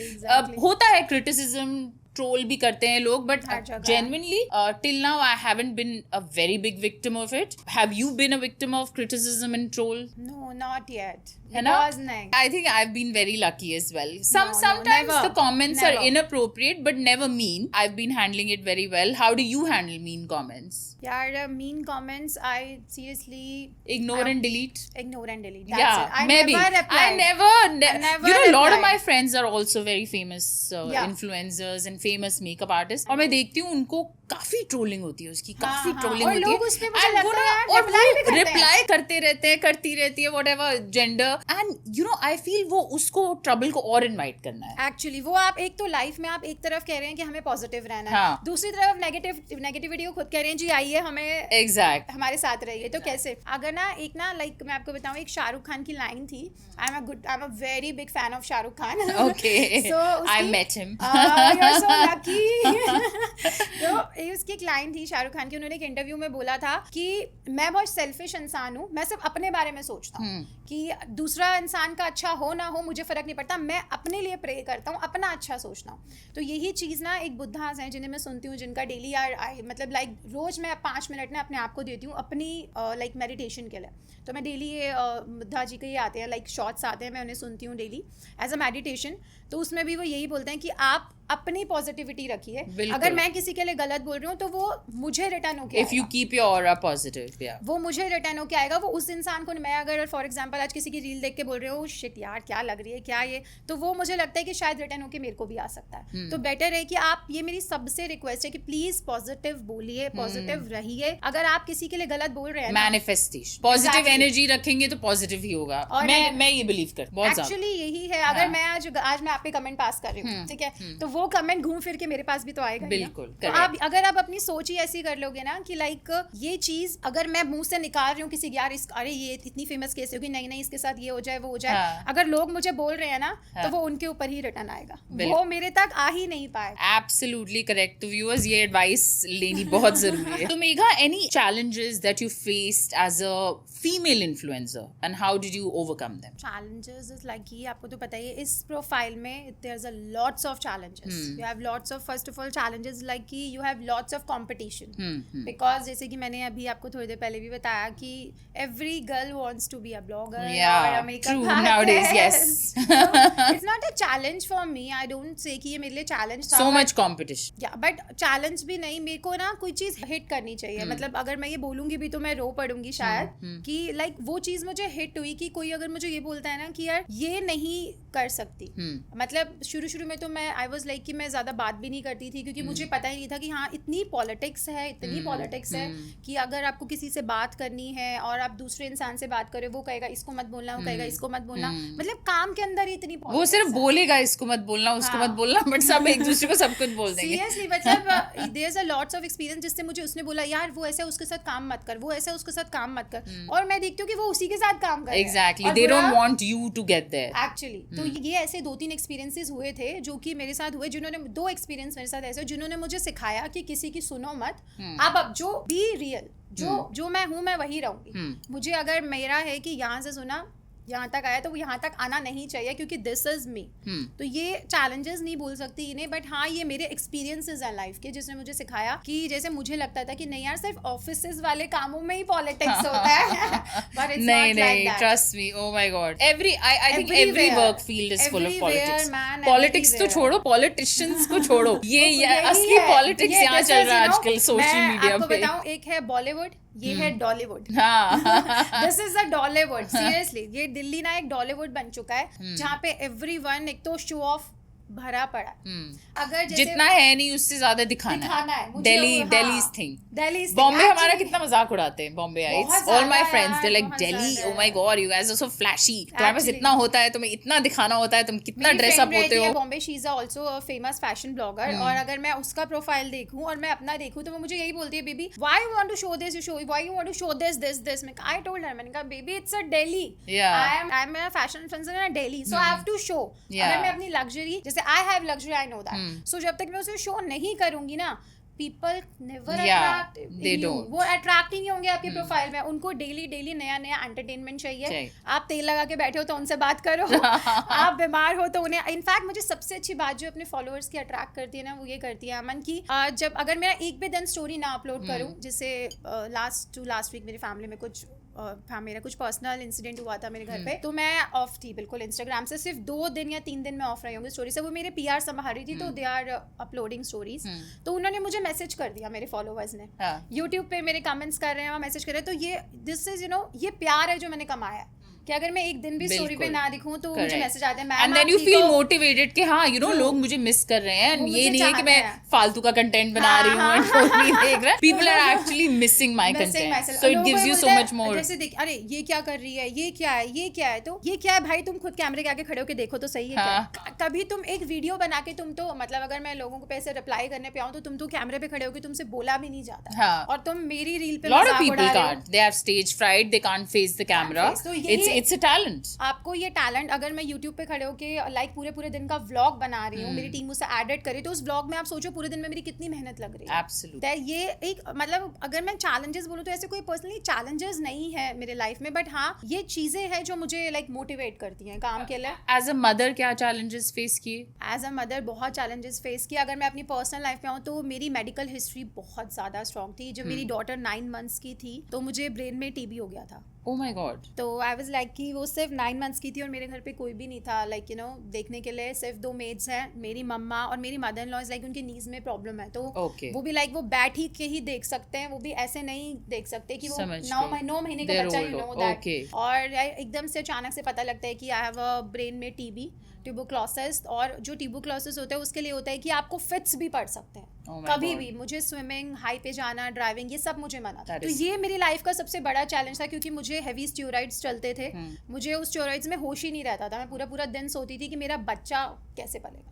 होता है क्रिटिसिज्म, ट्रोल भी करते हैं लोग, but genuinely till now I haven't been a very big victim of it. Have you been a victim of criticism and troll? No, not yet. है ना? I think I've been very lucky as well. Sometimes never. the comments are inappropriate but never mean. I've been handling it very well. How do you handle mean comments? यार mean comments, I seriously ignore and delete. Ignore and delete. That's it. I maybe. I never you know, a lot of my friends are also very famous influencers and famous makeup artists. और मैं देखती हूँ उनको काफी trolling होती है, उसकी काफी ट्रोलिंग होती है, लोग उस पे मुझे लगता है और रिप्लाई करते रहते हैं, करती रहती है whatever gender, and you know I feel वो उसको ट्रबल को और इनवाइट करना है। एक्चुअली वो आप एक तो लाइफ में आप एक तरफ कह रहे हैं कि हमें पॉजिटिव रहना है, दूसरी तरफ नेगेटिविटी को खुद कह रहे हैं जी आइए हमें एग्जैक्ट हमारे साथ रहिए। तो कैसे? अगर ना एक ना लाइक मैं आपको बताऊं, एक शाहरुख खान की लाइन थी, I am a very big fan of Shahrukh Khan. Okay, so I met him, you are so lucky. तो उसकी एक लाइन थी शाहरुख खान की, उन्होंने एक इंटरव्यू में बोला था कि मैं बहुत सेल्फिश इंसान हूँ, मैं सिर्फ अपने बारे में सोचता हूँ कि दूसरा इंसान का अच्छा हो ना हो मुझे फर्क नहीं पड़ता, मैं अपने लिए प्रे करता हूँ, अपना अच्छा सोचता हूँ। तो यही चीज़ ना एक बुद्धास हैं जिन्हें मैं सुनती हूँ, जिनका डेली यार मतलब लाइक रोज मैं 5 मिनट ना अपने आप को देती हूँ अपनी लाइक मेडिटेशन के लिए। तो मैं डेली ये बुद्धा जी के ये आते हैं लाइक शॉर्ट्स आते हैं, मैं उन्हें सुनती हूँ डेली एज अ मेडिटेशन। तो उसमें भी वो यही बोलते हैं कि आप अपनी पॉजिटिविटी रखिए, अगर मैं किसी के लिए गलत बोल रही हूँ तो वो मुझे रिटर्न होके if you keep your aura positive, वो मुझे रिटर्न होके आएगा। वो उस इंसान को, मैं अगर फॉर एग्जांपल आज किसी की रील देख के बोल रही हूँ शिट यार क्या लग रही है क्या ये, तो वो मुझे लगता है कि शायद रिटर्न होके मेरे को भी आ सकता है। तो बेटर है कि आप, ये मेरी सबसे रिक्वेस्ट है कि प्लीज पॉजिटिव बोलिए, पॉजिटिव रहिए। अगर आप किसी के लिए गलत बोल रहे हैं, मैनिफेस्टेशन, पॉजिटिव एनर्जी रखेंगे तो पॉजिटिव ही होगा। और मैं ये बिलीव करती हूँ, एक्चुअली यही है। अगर मैं आज मैं आप पे कमेंट पास कर रही हूँ, ठीक है, तो वो कमेंट घूम घूम फिर के मेरे पास भी तो आएगा ही ना। बिल्कुल, तो आप अगर आप अपनी सोच ही ऐसी कर लोगे ना कि लाइक ये चीज अगर मैं मुंह से निकाल रही हूँ किसी यार अरे ये इतनी फेमस कैसे होगी, नहीं नहीं इसके साथ ये हो जाए वो हो जाए, हाँ. अगर लोग मुझे बोल रहे हैं ना हाँ. तो वो उनके ऊपर ही रिटर्न आएगा, वो मेरे तक आ ही नहीं पाएगा। Absolutely correct. तो व्यूअर्स ये एडवाइस लेनी बहुत जरूरी है। तो Megha, any challenges that you faced as a female influencer and how did you overcome them? Challenges is like कि आपको तो पता ही है इस प्रोफाइल में there's a lots of challenges. You have lots of first of all challenges like कि you have lots of competition. Because जैसे कि मैंने अभी आपको थोड़ी देर पहले भी बताया कि every girl wants to be a blogger or a makeup true artist. nowadays, yes. So, it's not a challenge for me. I don't say कि ये मेरे लिए challenge था. So much competition. Yeah, but challenge भी नहीं, मेरे को ना कोई चीज हिट करनी चाहिए। मतलब अगर मैं ये बोलूंगी भी तो मैं रो पड़ूंगी शायद कि लाइक वो चीज मुझे हिट हुई कि कोई अगर मुझे ये बोलता है ना कि यार ये नहीं कर सकती। मतलब शुरू में तो मैं आई वाज लाइक कि मैं ज्यादा बात भी नहीं करती थी क्योंकि मुझे पता ही नहीं था कि हाँ इतनी पॉलिटिक्स है कि अगर आपको किसी से बात करनी है और आप दूसरे इंसान से बात करें, वो कहेगा इसको मत बोलना, वो कहेगा इसको मत बोलना। मतलब काम के अंदर इतनी वो सिर्फ बोलेगा इसको मत बोलना, उसको मत बोलना, बट सब एक दूसरे को सब कुछ बोल देंगे। सीरियसली मतलब there is a lots of experience जिससे मुझे उसने बोला यार वो ऐसा उसके साथ काम मत कर, वो ऐसा उसके साथ काम मत कर, और मैं देखती हूँ कि वो उसी के साथ काम कर रहा है। Exactly, they don't want you to get there actually. तो ये ऐसे 2-3 एक्सपीरियंसेस हुए थे जो कि मेरे साथ हुए, जिन्होंने 2 एक्सपीरियंस मेरे साथ ऐसे जिन्होंने मुझे सिखाया कि किसी की सुनो मत, आप अब जो बी रियल, जो मैं हूँ मैं वही रहूंगी। मुझे अगर मेरा है कि यहाँ से सुना यहाँ तक आया तो वो यहाँ तक आना नहीं चाहिए क्योंकि दिस इज मी। तो ये चैलेंजेस नहीं बोल सकती इन्हें, बट हाँ ये मेरे एक्सपीरियंसेस हैं लाइफ के जिसने मुझे सिखाया कि जैसे मुझे लगता था कि नहीं यार सिर्फ ऑफिसेज वाले कामों में ही पॉलिटिक्स होता है but it's नहीं not like नहीं, that. Trust me, oh my God, I think every Everywhere. work field is full of Everywhere, politics. man, Politics तो everywhere. छोड़ो, politicians को छोड़ो, ये यही असली है। पॉलिटिक्स ये यहाँ this चल is, रहा है you know, आजकल सोशल मैं मीडिया आपको पे। बताऊं, एक है बॉलीवुड, ये है डॉलीवुड। हाँ this is a Dollywood, seriously. ये दिल्ली ना एक डॉलीवुड बन चुका है जहाँ पे एवरीवन एक तो शो ऑफ भरा पड़ा है। अगर जैसे जितना है नहीं उससे ज्यादा दिखाना है मुझे, दिल्ली's thing. दिल्ली बॉम्बे हमारा कितना मजाक उड़ाते हैं, Bombayites, all my friends they like बहुत दिल्ली, ज्यादा oh my god you guys are so flashy, तुम्हारे पास Actually. इतना होता है, तुम्हें इतना दिखाना होता है, तुम कितना ड्रेस अप होते हो। Bombay, she is also a famous fashion blogger, और अगर मैं उसका प्रोफाइल देखूं और मैं अपना देखूं तो वो मुझे यही बोलती है, baby why you want to show this, why you want to show this. मैं आई टोल्ड हर, मैंने कहा baby it's a Delhi, I am a fashion influencer in Delhi, so I have to show. अगर मैं अपनी लग्जरी, जैसे I have luxury, I know that, so जब तक मैं उसे शो नहीं करूंगी ना, पीपल नेवर अट्रैक्ट, वो अट्रैक्ट ही नहीं होंगे आपके प्रोफाइल में। उनको डेली नया एंटरटेनमेंट चाहिए। आप तेल लगा के बैठे हो तो उनसे बात करो, आप बीमार हो तो उन्हें, इनफैक्ट मुझे सबसे अच्छी बात जो अपने फॉलोअर्स की अट्रैक्ट करती है ना, वो ये करती है अमन की, जब अगर मैं एक भी दिन स्टोरी ना अपलोड करूं, जैसे लास्ट वीक मेरी फैमिली में कुछ मेरा कुछ पर्सनल इंसिडेंट हुआ था मेरे घर पे, तो मैं ऑफ थी बिल्कुल इंस्टाग्राम से, सिर्फ 2 दिन या 3 दिन मैं ऑफ रही होंगी स्टोरी से। वो मेरे PR संभाल रही थी, तो दे आर अपलोडिंग स्टोरीज, तो उन्होंने मुझे मैसेज कर दिया, मेरे फॉलोअर्स ने यूट्यूब पे मेरे कमेंट्स कर रहे हैं, मैसेज कर रहे हैं। तो ये दिस इज ये प्यार है जो मैंने कमाया कि अगर मैं एक दिन भी स्टोरी पे ना दिखूं तो मुझे मैसेज आते हैं, and then you feel motivated कि हाँ यू नो लोग मुझे मिस कर रहे हैं, ये नहीं है कि मैं फालतू का कंटेंट बना रही हूँ और कोई नहीं देख रहा है, people are actually missing my content, so it gives you so much more. जैसे देख, अरे ये क्या कर रही है, ये क्या है, तो ये क्या है भाई, तुम खुद कैमरे के आगे खड़े होके देखो तो सही है क्या? कभी तुम एक वीडियो बना के, तुम तो मतलब अगर मैं लोगों को पैसे रिप्लाई करने पे आऊं तो तुम तो कैमरे पे खड़े होके तुमसे बोला भी नहीं जाता, और तुम मेरी रील पे lot of people can't, they have stage fright, they can't face the camera, it's a talent। आपको ये टैलेंट, अगर मैं YouTube पे खड़े होके लाइक पूरे दिन का व्लॉग बना रही हूँ, मेरी टीम उसे एडिट करे, तो उस व्लॉग में आप सोचो पूरे दिन में मेरी कितनी मेहनत लग रही है। Absolutely. ये एक मतलब अगर मैं चैलेंजेस बोलूँ तो ऐसे कोई पर्सनली चैलेंजेस नहीं है मेरे लाइफ में, बट हाँ ये चीजें हैं जो मुझे लाइक मोटिवेट करती हैं काम के लिए। एज अ मदर क्या चैलेंजेस फेस किए? एज अ मदर बहुत चैलेंजेस फेस किए। अगर मैं अपनी पर्सनल लाइफ में आऊँ तो मेरी मेडिकल हिस्ट्री बहुत ज्यादा स्ट्रॉन्ग थी। जब मेरी डॉटर 9 मंथ्स की थी तो मुझे ब्रेन में TB हो गया था। Oh my God. तो आई वाज लाइक कि वो सिर्फ 9 मंथ्स की थी और मेरे घर पे कोई भी नहीं था, लाइक यू नो देखने के लिए, सिर्फ 2 मेड्स हैं, मेरी मम्मा और मेरी mother in law is like उनके नीज में प्रॉब्लम है, तो वो भी लाइक वो बैठ ही के ही देख सकते हैं, वो भी ऐसे नहीं देख सकते कि वो 9 महीने का बच्चा, यू नो दैट। और एकदम से अचानक से पता लगता है कि आई हैव अ ब्रेन में TB, ट्यूबरक्लोसिस, और जो ट्यूबरक्लोसिस होता है उसके लिए होता है कि आपको फिट्स भी पड़ सकते हैं। Oh my कभी God. भी मुझे स्विमिंग, हाई पे जाना, ड्राइविंग, ये सब मुझे मना था। That तो is- ये मेरी लाइफ का सबसे बड़ा चैलेंज था, क्योंकि मुझे हेवी स्टेरॉइड्स चलते थे। मुझे उस स्टेरॉइड्स में होश ही नहीं रहता था। मैं पूरा पूरा दिन सोती थी कि मेरा बच्चा कैसे पलेगा।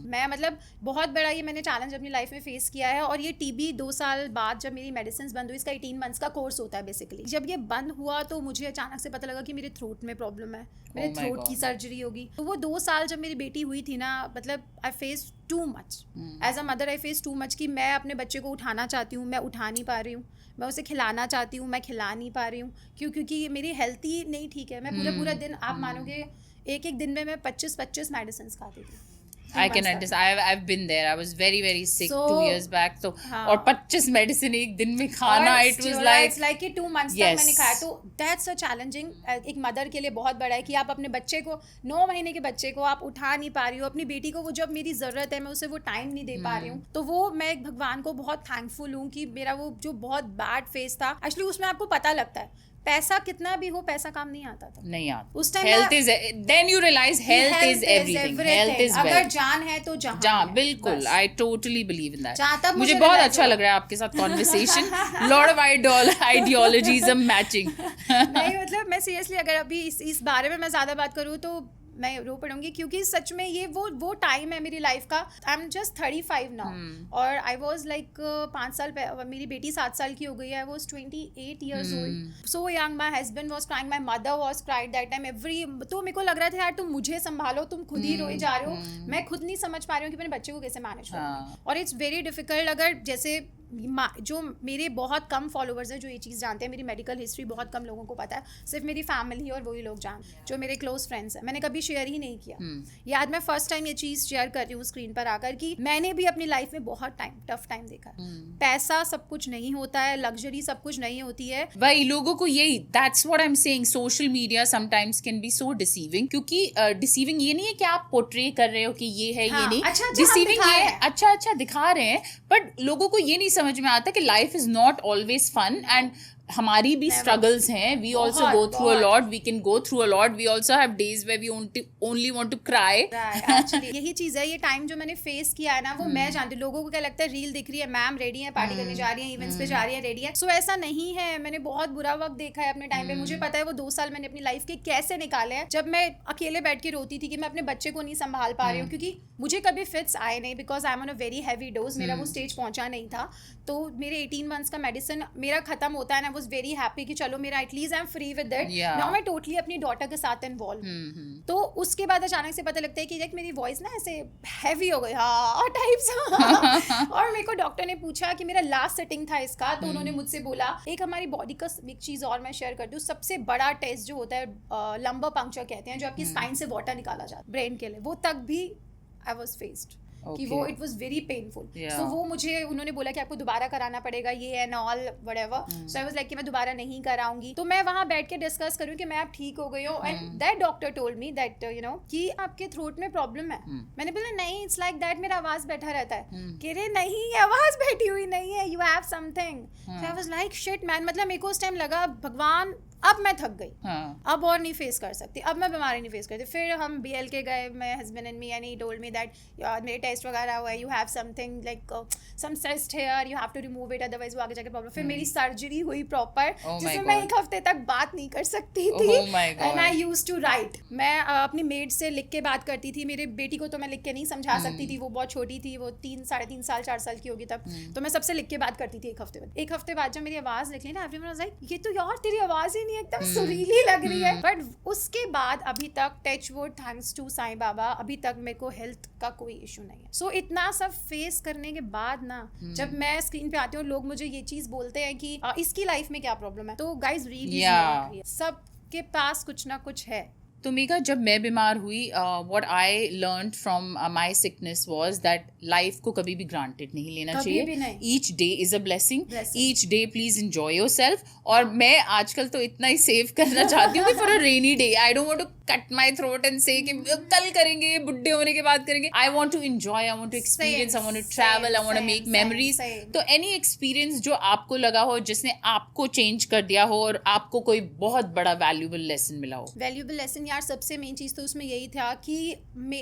मैं मतलब बहुत बड़ा ये मैंने चैलेंज अपनी लाइफ में फेस किया है। और ये टीबी 2 साल बाद जब मेरी मेडिसिन बंद हुई, इसका 18 मंथ्स का कोर्स होता है बेसिकली। जब ये बंद हुआ तो मुझे अचानक से पता लगा कि मेरे थ्रोट में प्रॉब्लम है, मेरे Oh my थ्रोट की God. सर्जरी होगी। तो वो 2 साल जब मेरी बेटी हुई थी ना, मतलब I face too much as a mother. I face too much कि मैं अपने बच्चे को उठाना चाहती हूँ, मैं उठा नहीं पा रही हूँ। मैं उसे खिलाना चाहती हूँ, मैं खिला नहीं पा रही हूँ। क्योंकि मेरी हेल्थ ही नहीं ठीक है। मैं पूरा पूरा दिन, आप मानोगे एक दिन में मैं 25 मेडिसिन खाती थी। I can understand. I've been there. I was very sick So, 2 years back. So हाँ. और 25 मेडिसिन एक दिन में खाना, it was like कि 2 months Yes. तक मैंने खाया। तो दैट्स अ चैलेंजिंग, एक मदर के लिए बहुत बड़ा है कि आप अपने बच्चे को, 9 महीने के बच्चे को आप उठा नहीं पा रही हो। अपनी बेटी को वो जब मेरी ज़रूरत है, मैं उसे वो टाइम नहीं दे पा रही हूँ। तो वो मैं एक भगवान को बहुत थैंकफुल हूँ कि मेरा वो जो बहुत बैड फेस था, एक्चुअली उसमें आपको पता लगता है पैसा कितना भी हो, पैसा काम नहीं आता था। नहीं आता। उस time Health is then you realize health is everything. Health is अगर wealth. जान है तो जहां जहाँ है, बिल्कुल, बस। I totally believe in that. जहाँ तक मुझे मुझे बहुत realize अच्छा हुआ। लग रहा है आपके साथ conversation. Lot of ideologies are matching. नहीं मतलब मैं सीरियसली अगर अभी इस बारे में मैं ज़्यादा बात करूँ तो मैं रो पड़ूंगी, क्योंकि सच में ये वो टाइम है मेरी लाइफ का। आई एम जस्ट 35 नाउ और आई वाज लाइक 5 साल मेरी बेटी 7 साल की हो गई है। I was 28 years old, so young. My husband was crying, my mother was cried that time every. तो मेरे को लग रहा था यार तुम मुझे संभालो, तुम खुद ही रोए जा रहे हो। मैं खुद नहीं समझ पा रही हूँ कि मेरे बच्चे को कैसे मैनेज करूँ। और इट्स वेरी डिफिकल्ट। अगर जैसे जो मेरे बहुत कम फॉलोअर्स हैं जो ये चीज़ जानते हैं, मेरी मेडिकल हिस्ट्री बहुत कम लोगों को पता है, सिर्फ मेरी फैमिली और वही लोग जानते हैं जो मेरे क्लोज फ्रेंड्स हैं। मैंने कभी शेयर ही नहीं किया। याद मैं फर्स्ट टाइम ये चीज़ शेयर कर रही हूँ स्क्रीन पर आकर कि मैंने भी अपनी लाइफ में बहुत टफ टाइम देखा है। पैसा सब कुछ नहीं होता है, लग्जरी सब कुछ नहीं होती है। वही लोगों को यही, that's what I'm saying, social media sometimes can be so deceiving, क्योंकि deceiving ये नहीं है कि आप पोर्ट्रे कर रहे हो कि ये है, हाँ, ये नहीं, अच्छा deceiving दिखा ये रहे हैं। अच्छा दिखा रहे हैं, बट लोगों को ये नहीं समझ में आता कि life is not always fun and हमारी भी स्ट्रगल्स हैं. We also go through a lot, we can go through a lot, we also have days where we only want to cry. Actually यही चीज है, ये टाइम जो मैंने face किया है ना, वो मैं जानती हूँ. लोगों को क्या लगता है, रील दिख रही है, मैम रेडी है, पार्टी करने जा रही है, इवेंट्स पे जा रही है, रेडी है. सो ऐसा नहीं है. मैंने बहुत बुरा वक्त देखा है अपने टाइम पे. मुझे पता है वो 2 साल मैंने अपनी लाइफ के कैसे निकाले हैं, जब मैं अकेले बैठ के रोती थी कि मैं अपने बच्चे को नहीं संभाल पा रही हूँ, क्योंकि मुझे कभी फिट्स आए नहीं, because I am on a very heavy dose. मेरा वो स्टेज पहुंचा नहीं था. तो मेरे 18 मंथ्स का मेडिसिन मेरा खत्म होता है ना, आई वाज वेरी हैप्पी कि चलो मेरा at least I am free with it. Now मैं टोटली अपनी डॉटर के साथ इन्वॉल्व. तो उसके बाद अचानक से पता लगता है कि लाइक मेरी वॉइस ना ऐसे हैवी हो गई, हाँ टाइप्स. और मेरे को डॉक्टर ने पूछा कि मेरा लास्ट सेटिंग था इसका, तो उन्होंने मुझसे बोला एक हमारी बॉडी का एक चीज़ और मैं शेयर करती हूँ. सबसे बड़ा टेस्ट जो होता है लंबर पंक्चर कहते हैं, जो आपकी स्पाइन से वाटर निकाला जाता है ब्रेन के लिए, वो तक भी आई वॉज फेस्ड कि वो इट वाज वेरी पेनफुल. सो वो मुझे उन्होंने बोला कि आपको दोबारा कराना पड़ेगा ये and all whatever. So I was like कि मैं दोबारा नहीं कराऊंगी. तो मैं वहां बैठ के डिस्कस करूं कि मैं अब ठीक हो गई हूं. And that doctor told me that you know कि आपके थ्रोट में प्रॉब्लम है. मैंने बोला नहीं, इट्स लाइक दैट, मेरा आवाज बैठा रहता है. कह रहे नहीं, आवाज बैठी हुई नहीं है, you have something. So I was like shit man. मतलब मेरे को उस टाइम लगा भगवान अब मैं थक गई. अब और नहीं फेस कर सकती, अब मैं बीमारी नहीं फेस करती. फिर हम BL के गए, मैं husband and me, and he told me that मेरे टेस्ट वगैरह हुआ है, you have something like some cyst here, you have to remove it, otherwise वो आगे जाके प्रॉब्लम. फिर मेरी सर्जरी हुई प्रॉपर, जिसमें मैं 1 हफ्ते तक बात नहीं कर सकती थी. And I used to write. मैं अपनी मेड से लिख के बात करती थी. मेरी बेटी को तो मैं लिख के नहीं समझा सकती थी, वो बहुत छोटी थी, वो 3 साढ़े 3 साल 4 साल की होगी तब. तो मैं सबसे लिख के बात करती थी 1 हफ्ते बाद. 1 हफ्ते बाद जब मेरी आवाज निकली ना, एवरीवन वाज लाइक ये तो यार तेरी आवाज ही नहीं एकदम सुरीली लग रही है. बट उसके बाद अभी तक touch wood, thanks to Sai Baba, अभी तक मेरे को हेल्थ का कोई इशू नहीं है. सो इतना सब फेस करने के बाद ना, जब मैं स्क्रीन पे आती हूँ, लोग मुझे ये चीज बोलते हैं कि इसकी लाइफ में क्या प्रॉब्लम है. तो गाइज रियली सबके पास कुछ ना कुछ है. तो मेघा, जब मैं बीमार हुई, what I learn from my sickness was that life को कभी भी ग्रांटेड नहीं लेना चाहिए. Each day is a blessing. Each day please enjoy your self. और मैं आजकल तो इतना ही सेव करना चाहती हूँ कि for a rainy day I don't want to cut my throat and say कि कल करेंगे, बुढ़े होने के बाद करेंगे. I want to enjoy, I want to experience, I want to travel, I want to make memories. तो एनी एक्सपीरियंस जो आपको लगा हो, जिसने आपको चेंज कर दिया हो और आपको कोई बहुत बड़ा वैल्यूएबल लेसन मिला हो? वैल्यूएबल लेसन यार सबसे मेन चीज़ तो उसमें यही था कि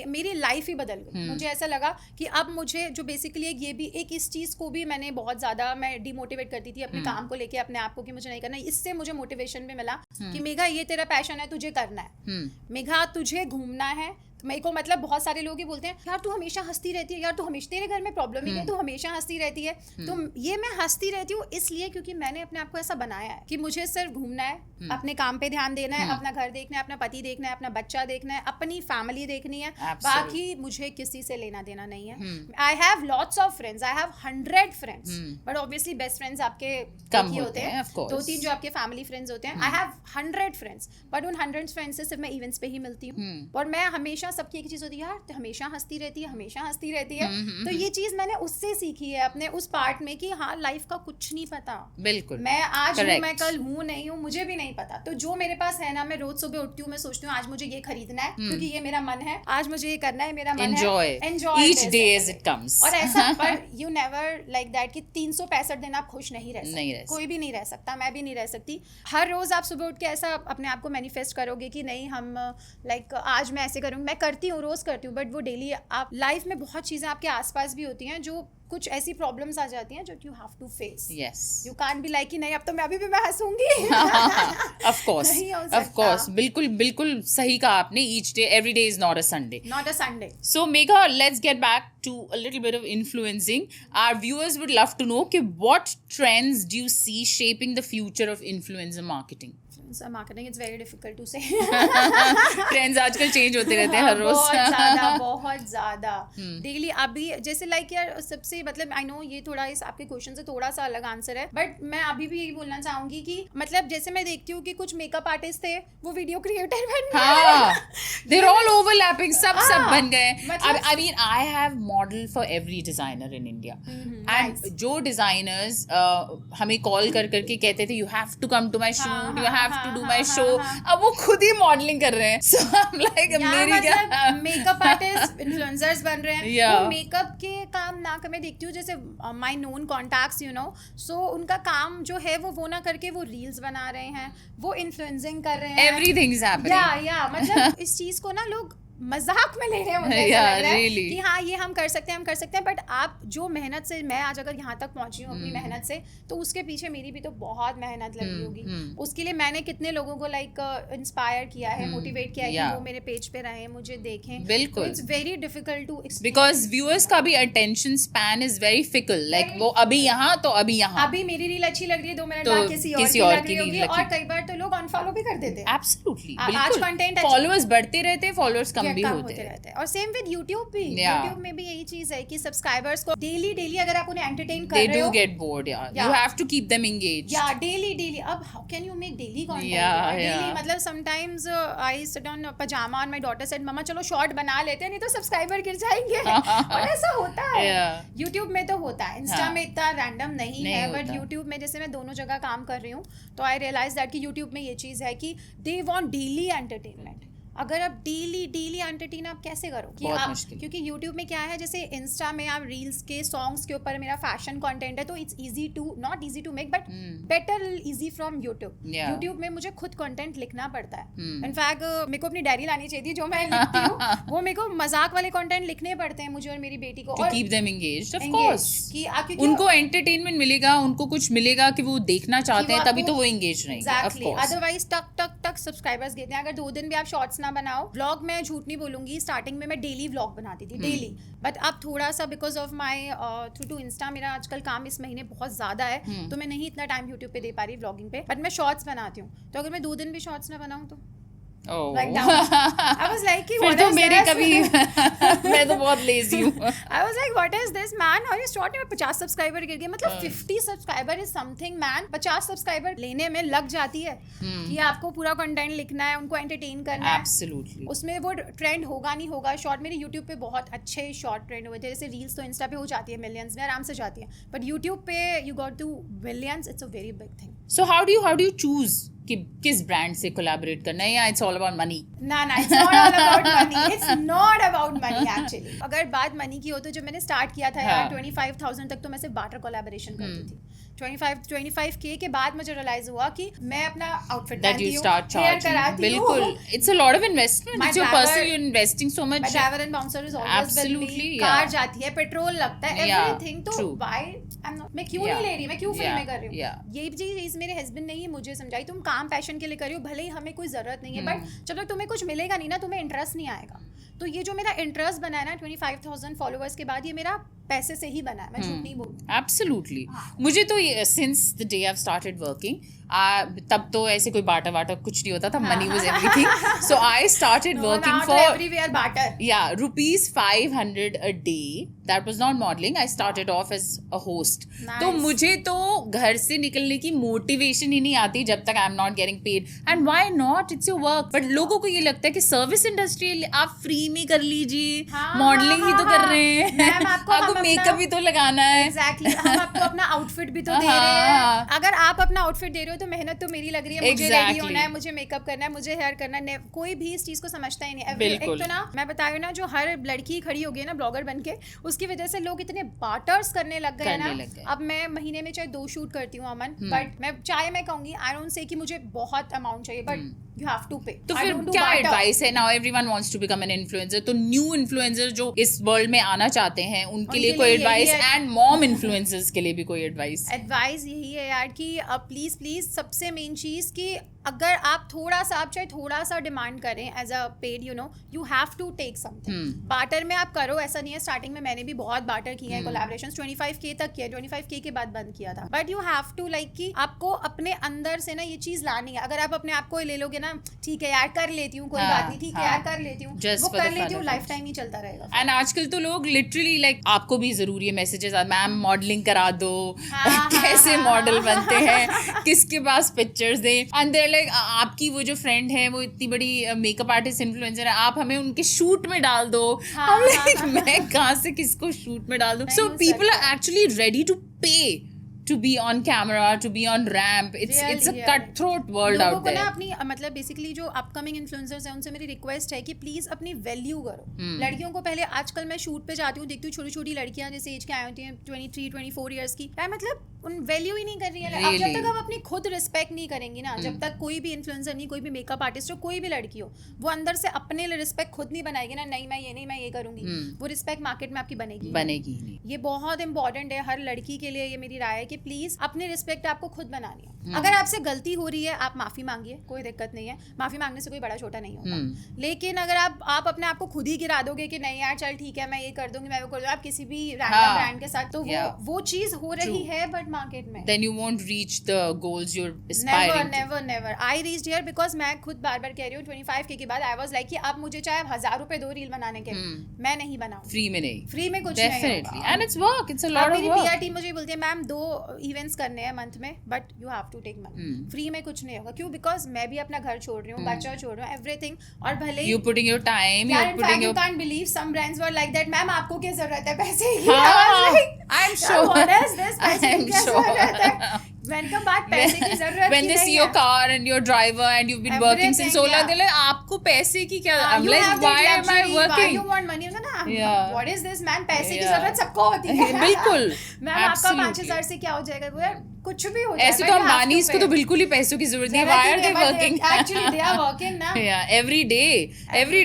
मेरी लाइफ ही बदल गई। मुझे ऐसा लगा कि अब मुझे जो बेसिकली ये भी एक इस चीज़ को भी मैंने बहुत ज़्यादा मैं डिमोटिवेट करती थी अपने काम को लेके, अपने आप को, कि मुझे नहीं करना। इससे मुझे मोटिवेशन भी मिला कि मेघा ये तेरा पैशन है, तुझे करना है। मेघा तुझे घूमना है। मेरे को मतलब बहुत सारे लोग ही बोलते हैं यार तू हमेशा हंसती रहती है, यार तू हमेशा, तेरे घर में प्रॉब्लम ही है, तू हमेशा हंसती रहती है। तो ये मैं हंसती रहती हूँ इसलिए क्योंकि मैंने अपने आप को ऐसा बनाया है कि मुझे सिर्फ घूमना है, अपने काम पे ध्यान देना है, अपना घर देखना है, अपना पति देखना है, अपना बच्चा देखना है, अपनी फैमिली देखनी है, बाकी मुझे किसी से लेना देना नहीं है। I have lots of friends, I have 100 friends, but obviously best friends आपके कम ही होते हैं, 2-3 जो आपके फैमिली फ्रेंड्स होते हैं। आई हैव 100 फ्रेंड्स, बट उन 100 फ्रेंड्स से सिर्फ मैं इवेंट्स पे ही मिलती हूँ। और मैं हमेशा सबकी एक चीज होती है, तो हमेशा हंसती रहती है, हमेशा हंसती रहती है। तो ये चीज मैंने उससे सीखी है अपने उस पार्ट में कि हाँ लाइफ का कुछ नहीं पता। बिल्कुल, मैं आज हूँ, मैं कल हूँ नहीं हूँ, मुझे भी नहीं पता। तो जो मेरे पास है ना, मैं रोज सुबह उठती हूँ, मैं सोचती हूँ आज मुझे ये खरीदना है क्योंकि ये मेरा मन है, आज मुझे ये करना है, मेरा मन है। Enjoy each day as it comes. और ऐसा पर यू नेवर लाइक दैट कि 365 दिन आप खुश नहीं रह सकते। कोई भी नहीं रह सकता, मैं भी नहीं रह सकती। हर रोज आप सुबह उठ के ऐसा अपने आप को मैनिफेस्ट करोगे कि नहीं हम लाइक आज मैं ऐसे करूँगी। मैं करती हूँ, रोज करती हूँ, बट वो डेली आप लाइफ में बहुत चीजें आपके आसपास भी होती हैं जो कुछ ऐसी प्रॉब्लम्स आ जाती हैं जो you have to face. Yes, you can't be like कि नहीं अब तो मैं अभी भी मैं हंसूंगी। ऑफ कोर्स, बिल्कुल बिल्कुल सही कहा आपने। Each day, every day is not a Sunday. So Megha, let's get back to a little bit of influencing. Our viewers would love to know what trends do you see shaping the future of influencer marketing? Influencer marketing, it's very difficult to say. Trends आजकल change होते रहते हैं हर रोज। बहुत ज़्यादा daily. अभी जैसे like यार सबसे मतलब आई नो ये थोड़ा इस आपके क्वेश्चन से थोड़ा सा अलग आंसर है, बट मैं अभी भी यही बोलना चाहूंगी कि मतलब जैसे मैं देखती हूँ कि कुछ मेकअप आर्टिस्ट थे वो वीडियो क्रिएटर बन गए। They're all overlapping, सब बन गए। I mean, I have model for every designer in India. And जो designers हमें कॉल कर करके कहते थे you have to come to my shoot, you have to do my show, अब वो खुद ही मॉडलिंग कर रहे हैं। So I'm like, मेरी क्या मेकअप आर्टिस्ट इन्फ्लुएंसर्स बन रहे हैं। वो मेकअप के काम ना कर, मैं देखती हूँ जैसे my known contacts you know, so उनका काम जो है वो ना करके वो रील्स बना रहे हैं, वो इन्फ्लुएंसिंग कर रहे हैं। Everything is happening. या मतलब इस चीज को ना लोग मजाक में ले रहे हैं, मुझे ऐसा लग रहा है कि हाँ ये हम कर सकते हैं, बट आप जो मेहनत से मैं आज अगर यहाँ तक पहुंची हूँ अपनी मेहनत से, तो उसके पीछे मेरी भी तो बहुत मेहनत लगी होगी। उसके लिए मैंने कितने लोगों को लाइक इंस्पायर किया है, मोटिवेट किया है कि वो मेरे पेज पे रहें, मुझे देखें। बिल्कुल, it's very difficult to because viewers का भी attention span is very fickle, like वो अभी यहाँ तो अभी यहाँ, अभी मेरी रील अच्छी लग रही है 2 मिनट बाद किसी और की लग रही होगी, और कई बार तो लोग अनफॉलो भी कर देते हैं। एब्सोल्युटली, आज कंटेंट फॉलोअर्स बढ़ते रहते हैं, फॉलोअर्स कम भी होते रहते हैं। और सेम विद YouTube भी, YouTube में भी यही चीज है कि सब्सक्राइबर्स को डेली अगर आप उन्हें एंटरटेन कर रहे हो, they do get bored, yeah. You have to keep them engaged. Yeah, daily. अब how can you make daily content? Daily मतलब sometimes I sit on pajama and my daughter said मम्मा चलो short बना लेते हैं, नहीं तो सब्सक्राइबर गिर जाएंगे। और ऐसा होता है। YouTube में तो होता है, इंस्टा में इतना रैंडम नहीं है, बट YouTube में जैसे मैं दोनों जगह काम कर रही हूँ, तो आई रियलाइज दैट कि YouTube में ये चीज है कि दे वांट डेली एंटरटेनमेंट। अगर आप डेली एंटरटेन आप कैसे करो कि आप, क्योंकि YouTube में क्या है, जैसे इंस्टा में आप रील्स के सॉन्ग्स के ऊपर मेरा फैशन कंटेंट है, तो it's easy to not easy to make but better easy from YouTube में मुझे खुद कंटेंट लिखना पड़ता है। इनफैक्ट मेरे को अपनी डायरी लानी चाहिए थी जो मैं लिखती हूँ, वो मेरे को मजाक वाले कंटेंट लिखने पड़ते हैं मुझे और मेरी बेटी को, to keep them engaged, of course, कि उनको एंटरटेनमेंट मिलेगा, उनको कुछ मिलेगा कि वो देखना चाहते हैं, तभी तो वो एंगेज रहेंगे। Exactly. अदरवाइज टक सब्सक्राइबर्स गिरते हैं। अगर 2 दिन भी आप शॉर्ट्स ना बनाओ, व्लॉग मैं झूठ नहीं बोलूंगी, स्टार्टिंग में मैं डेली व्लॉग बनाती थी, डेली, बट अब थोड़ा सा because of my through to Insta मेरा आजकल काम इस महीने बहुत ज्यादा है, तो मैं नहीं इतना टाइम यूट्यूब पे दे पा रही व्लॉगिंग पे, बट मैं शॉर्ट्स बनाती हूँ। तो अगर मैं 2 दिन भी शॉर्ट्स ना बनाऊँ तो I was like, फिर तो मेरे कभी मैं तो बहुत लेजी हूँ। I was like, what is this man? और ये शॉर्ट में 50 सब्सक्राइबर गिर गए, मतलब 50 subscriber is something man. 50 subscriber लेने में लग जाती है कि आपको पूरा कंटेंट लिखना है, उनको एंटरटेन करना है। Absolutely. उसमें वो ट्रेंड होगा नहीं होगा। शॉर्ट मेरे यूट्यूब पे बहुत अच्छे शॉर्ट ट्रेंड हुए थे, जैसे रील्स तो इंस्टा पे हो जाती है मिलियंस में आराम से जाती है, बट यूट्यूब पे you got to millions, it's a very big thing. So how do you choose कि किस ब्रांड से कोलैबोरेट करना है, या इट्स ऑल अबाउट मनी? ना it's not all about money, it's not about money actually. अगर बात मनी की हो तो जब मैंने स्टार्ट किया था यार 25,000 तक तो मैं सिर्फ बार्टर कोलैबोरेशन करती थी। 25K के बाद मुझे रियलाइज हुआ कि मैं अपना outfit that you start hair charging. कराती बिल्कुल, हूँ. it's a lot of investment. My It's your driver- personal, you're investing so much. My driver and bouncer is always with me. Absolutely, car yeah. जाती है, petrol लगता है, Yeah, everything. तो true. why मैं क्यों Yeah. नहीं ले रही, मैं क्यों फिल्में Yeah, कर रही हूँ. yeah. ये चीज मेरे हस्बैंड ने ही मुझे समझाई, तुम काम पैशन के लिए कर रही हो, भले ही हमें कोई जरूरत नहीं है, बट जब तक तुम्हें कुछ मिलेगा नहीं ना, तुम्हें इंटरेस्ट नहीं आएगा. तो ये जो मेरा इंटरेस्ट बना है ना 25,000 फॉलोअर्स के बाद, ये मेरा पैसे से ही बना है, मैं झूठ नहीं बोलूँ. Absolutely. मुझे तो since the day I've started working, तब तो ऐसे कोई बाटा वाटा कुछ नहीं होता था, money was everything. So I started working for everywhere barter. Yeah, rupees 500 a day. That was not modeling. I started off as a host. Nice. तो मुझे तो घर से निकलने की मोटिवेशन ही नहीं आती जब तक I am not getting paid. And why not, it's your work. But लोगों को ये लगता है कि सर्विस इंडस्ट्री आप फ्री में कर लीजिए, मॉडलिंग ही तो कर रहे हैं, आपको मेकअप भी तो लगाना है. Exactly. हम आपको अपना आउटफिट भी तो दे रहे हैं. अगर आप अपना आउटफिट दे रहे हो तो मेहनत तो मेरी लग रही है, मुझे रेडी होना है, मुझे मेकअप करना है, मुझे हेयर करना है. कोई भी इस चीज को समझता ही नहीं. एक तो ना मैं बता रही हूँ ना, जो हर लड़की खड़ी हो गई ना ब्लॉगर बन के, उसकी वजह से लोग इतने बार्टर्स करने लग गए ना. अब मैं महीने में चाहे 2 शूट करती हूँ अमन, बट मैं कहूंगी आई डोंट से कि मुझे बहुत अमाउंट चाहिए, but you have to pay. तो फिर क्या एडवाइस है? Now everyone wants to become an influencer. तो न्यू इन्फ्लुएंसर जो इस वर्ल्ड में आना चाहते हैं उनके लिए कोई एडवाइस, एंड मॉम इन्फ्लुएंसर्स के लिए भी कोई एडवाइस? एडवाइस यही है यार कि प्लीज सबसे मेन चीज कि अगर आप चाहे थोड़ा सा डिमांड करें as a paid, you have to take something. Barter में आप करो, ऐसा नहीं है. स्टार्टिंग में मैंने भी बहुत बार्टर किए हैं, कोलैबोरेशंस 25K तक किया, 25K के बाद बंद किया था. बट यू हैव टू कि आपको अपने अंदर से ना ये चीज लानी है. अगर आप अपने आप को ले लोगे ना, ठीक है यार कर लेती हूँ, कोई बात नहीं, ठीक है यार कर लेती हूँ, वो कर लेती हूँ, लाइफ टाइम ही चलता रहेगा. एंड आजकल तो लोग लिटरली आपको भी जरूरी है मैसेजेस, मैम मॉडलिंग करा दो, कैसे मॉडल बनते हैं, किसके पास पिक्चर्स दे. एंड देयर आपकी वो जो फ्रेंड है वो इतनी बड़ी मेकअप आर्टिस्ट इन्फ्लुएंसर है, आप हमें उनके शूट में डाल दो. मैं कहाँ से किसको शूट में डाल दूं? So people are actually ready to pay to be on camera, to be on ramp. It's a cutthroat world out there. ना अपनी मतलब बेसिकली जो अपकमिंग इन्फ्लुएंसर्स हैं उनसे मेरी रिक्वेस्ट है कि प्लीज अपनी वैल्यू करो. लड़कियों को पहले, आजकल मैं शूट पे जाती हूँ, देखती हूँ छोटी छोटी लड़कियां जैसे एज के आई होती हैं 23-24 ईयर्स की, मतलब उन वैल्यू ही नहीं कर रही है. अब जब तक आप अपनी खुद रिस्पेक्ट नहीं करेंगी ना, जब तक कोई भी इन्फ्लुएंसर नहीं, कोई भी मेकअप आर्टिस्ट हो, कोई भी लड़की हो, वो अंदर से अपने लिए रिस्पेक्ट खुद नहीं बनाएगी ना, नहीं मैं ये करूंगी, वो रिस्पेक्ट मार्केट में आपकी बनेगी नहीं. ये बहुत इंपॉर्टेंट है हर लड़की के लिए. ये मेरी राय है कि प्लीज अपनी रिस्पेक्ट आपको खुद बनानी है. अगर आपसे गलती हो रही है, आप माफी मांगिए, कोई दिक्कत नहीं है. माफी मांगने से कोई बड़ा छोटा नहीं होता. लेकिन अगर आप अपने आप को खुद ही गिरा दोगे कि नहीं यार चल ठीक है मैं ये कर दूंगी, मैं वो कर दूंगी, आप किसी भी रैंडम ब्रांड के साथ, तो वो चीज हो रही है बट मार्केट में, then you won't reach the goals you're aspiring to. Never. I reached here because मैं खुद बार-बार कह रही हूँ 25K के बाद I was like कि आप मुझे चाहे 1000 रुपए दो रील बनाने के, मैं नहीं बनाऊँ. फ्री में नहीं, फ्री में कुछ नहीं होगा. Definitely. And it's work. It's a lot of मेरी work. PR टीम मुझे बोलती है मैम 2 इवेंट्स करने हैं मंथ में, but you have to take money. Free में कुछ नहीं होगा. क्यों? बिकॉज मैं भी अपना घर छोड़ रही हूँ, बच्चा छोड़ रही हूँ, एवरीथिंग. और भले ही you're putting your time, you're putting your... You can't believe some brands were like that, ma'am आपको क्या जरूरत है पैसे की? I'm sure. What is this? पैसे की क्या जरूरत है? When का बात पैसे की जरूरत when they see your car and your driver and you've been working since so long, they're like आपको पैसे की क्या? I'm like why am I working? Why you want money? ना, what is this man? पैसे की जरूरत सबको होती है. बिल्कुल. मैम आपका 5000 से क्या हो जाएगा? वो यार कुछ भी हो जाए. ऐसे तो अंबानीज को तो बिल्कुल ही पैसों की जरूरत नहीं. Why are they working? Actually they are working ना. Yeah, every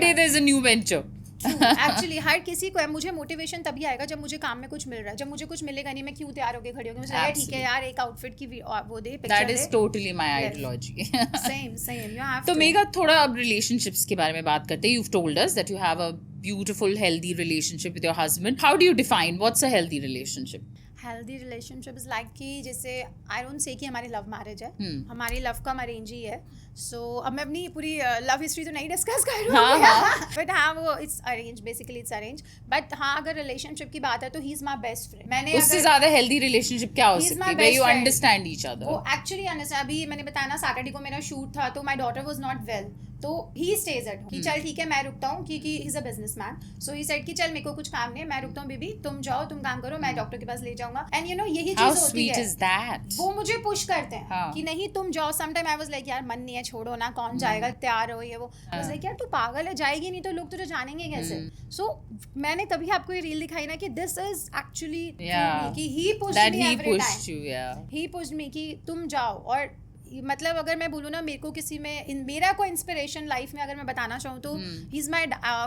day there's a new venture. Actually हर किसी को है. मुझे मोटिवेशन तभी आएगा जब मुझे काम में कुछ मिल रहा है. जब मुझे कुछ मिलेगा नहीं, मैं क्यों तैयार होकर खड़ी होगी? मुझे लगा ठीक है यार एक आउटफिट की वो दे, पिक्चर दे. That is totally my ideology. Same you have तो मेघा थोड़ा अब रिलेशनशिप्स के बारे में बात करते हैं. you've told us that you have a beautiful healthy relationship with your husband. How do you define what's a healthy relationship? Healthy relationship is like कि जैसे आई डोंट से कि हमारी लव मैरिज है, हमारी लव कम arrange ही है. सो अब मैं अपनी पूरी लव हिस्ट्री तो नहीं डिस्कस कर रही हूँ, बट हाँ वो it's arrange, basically it's arrange. But हाँ अगर रिलेशनशिप की बात है तो he is my best friend. मैंने उससे ज्यादा हेल्दी रिलेशनशिप क्या हो सकती है? where you understand each other. वो एक्चुअली अंडरस्टैंड. अभी मैंने बताया ना सैटरडे को मेरा शूट था तो my daughter was not well, तो ही स्टेज एट होम कि चल ठीक है मैं रुकता हूँ, क्योंकि he is a businessman, so he said कि चल मेरे को कुछ काम नहीं है, मैं रुकता हूँ बेबी, तुम जाओ तुम काम करो, मैं डॉक्टर के पास ले जाऊंगा. एंड यू नो यही चीज होती है, वो मुझे पुश करते हैं कि नहीं तुम जाओ. Some time I was like यार मन नहीं है, छोड़ो ना, कौन जाएगा, तैयार हो ये वो. आई वाज लाइक यार तू पागल है, जाएगी नहीं तो लोग तुझे जानेंगे कैसे. सो मैंने तभी आपको ये रील दिखाई ना कि दिस इज एक्चुअली कि ही पुश्ड मी एवरी टाइम, ही पुश्ड मी कि तुम जाओ. और मतलब अगर मैं बोलूँ ना, मेरे को किसी में मेरा कोई इंस्पिरेशन लाइफ में अगर मैं बताना चाहूँ तो ही इज़ माई,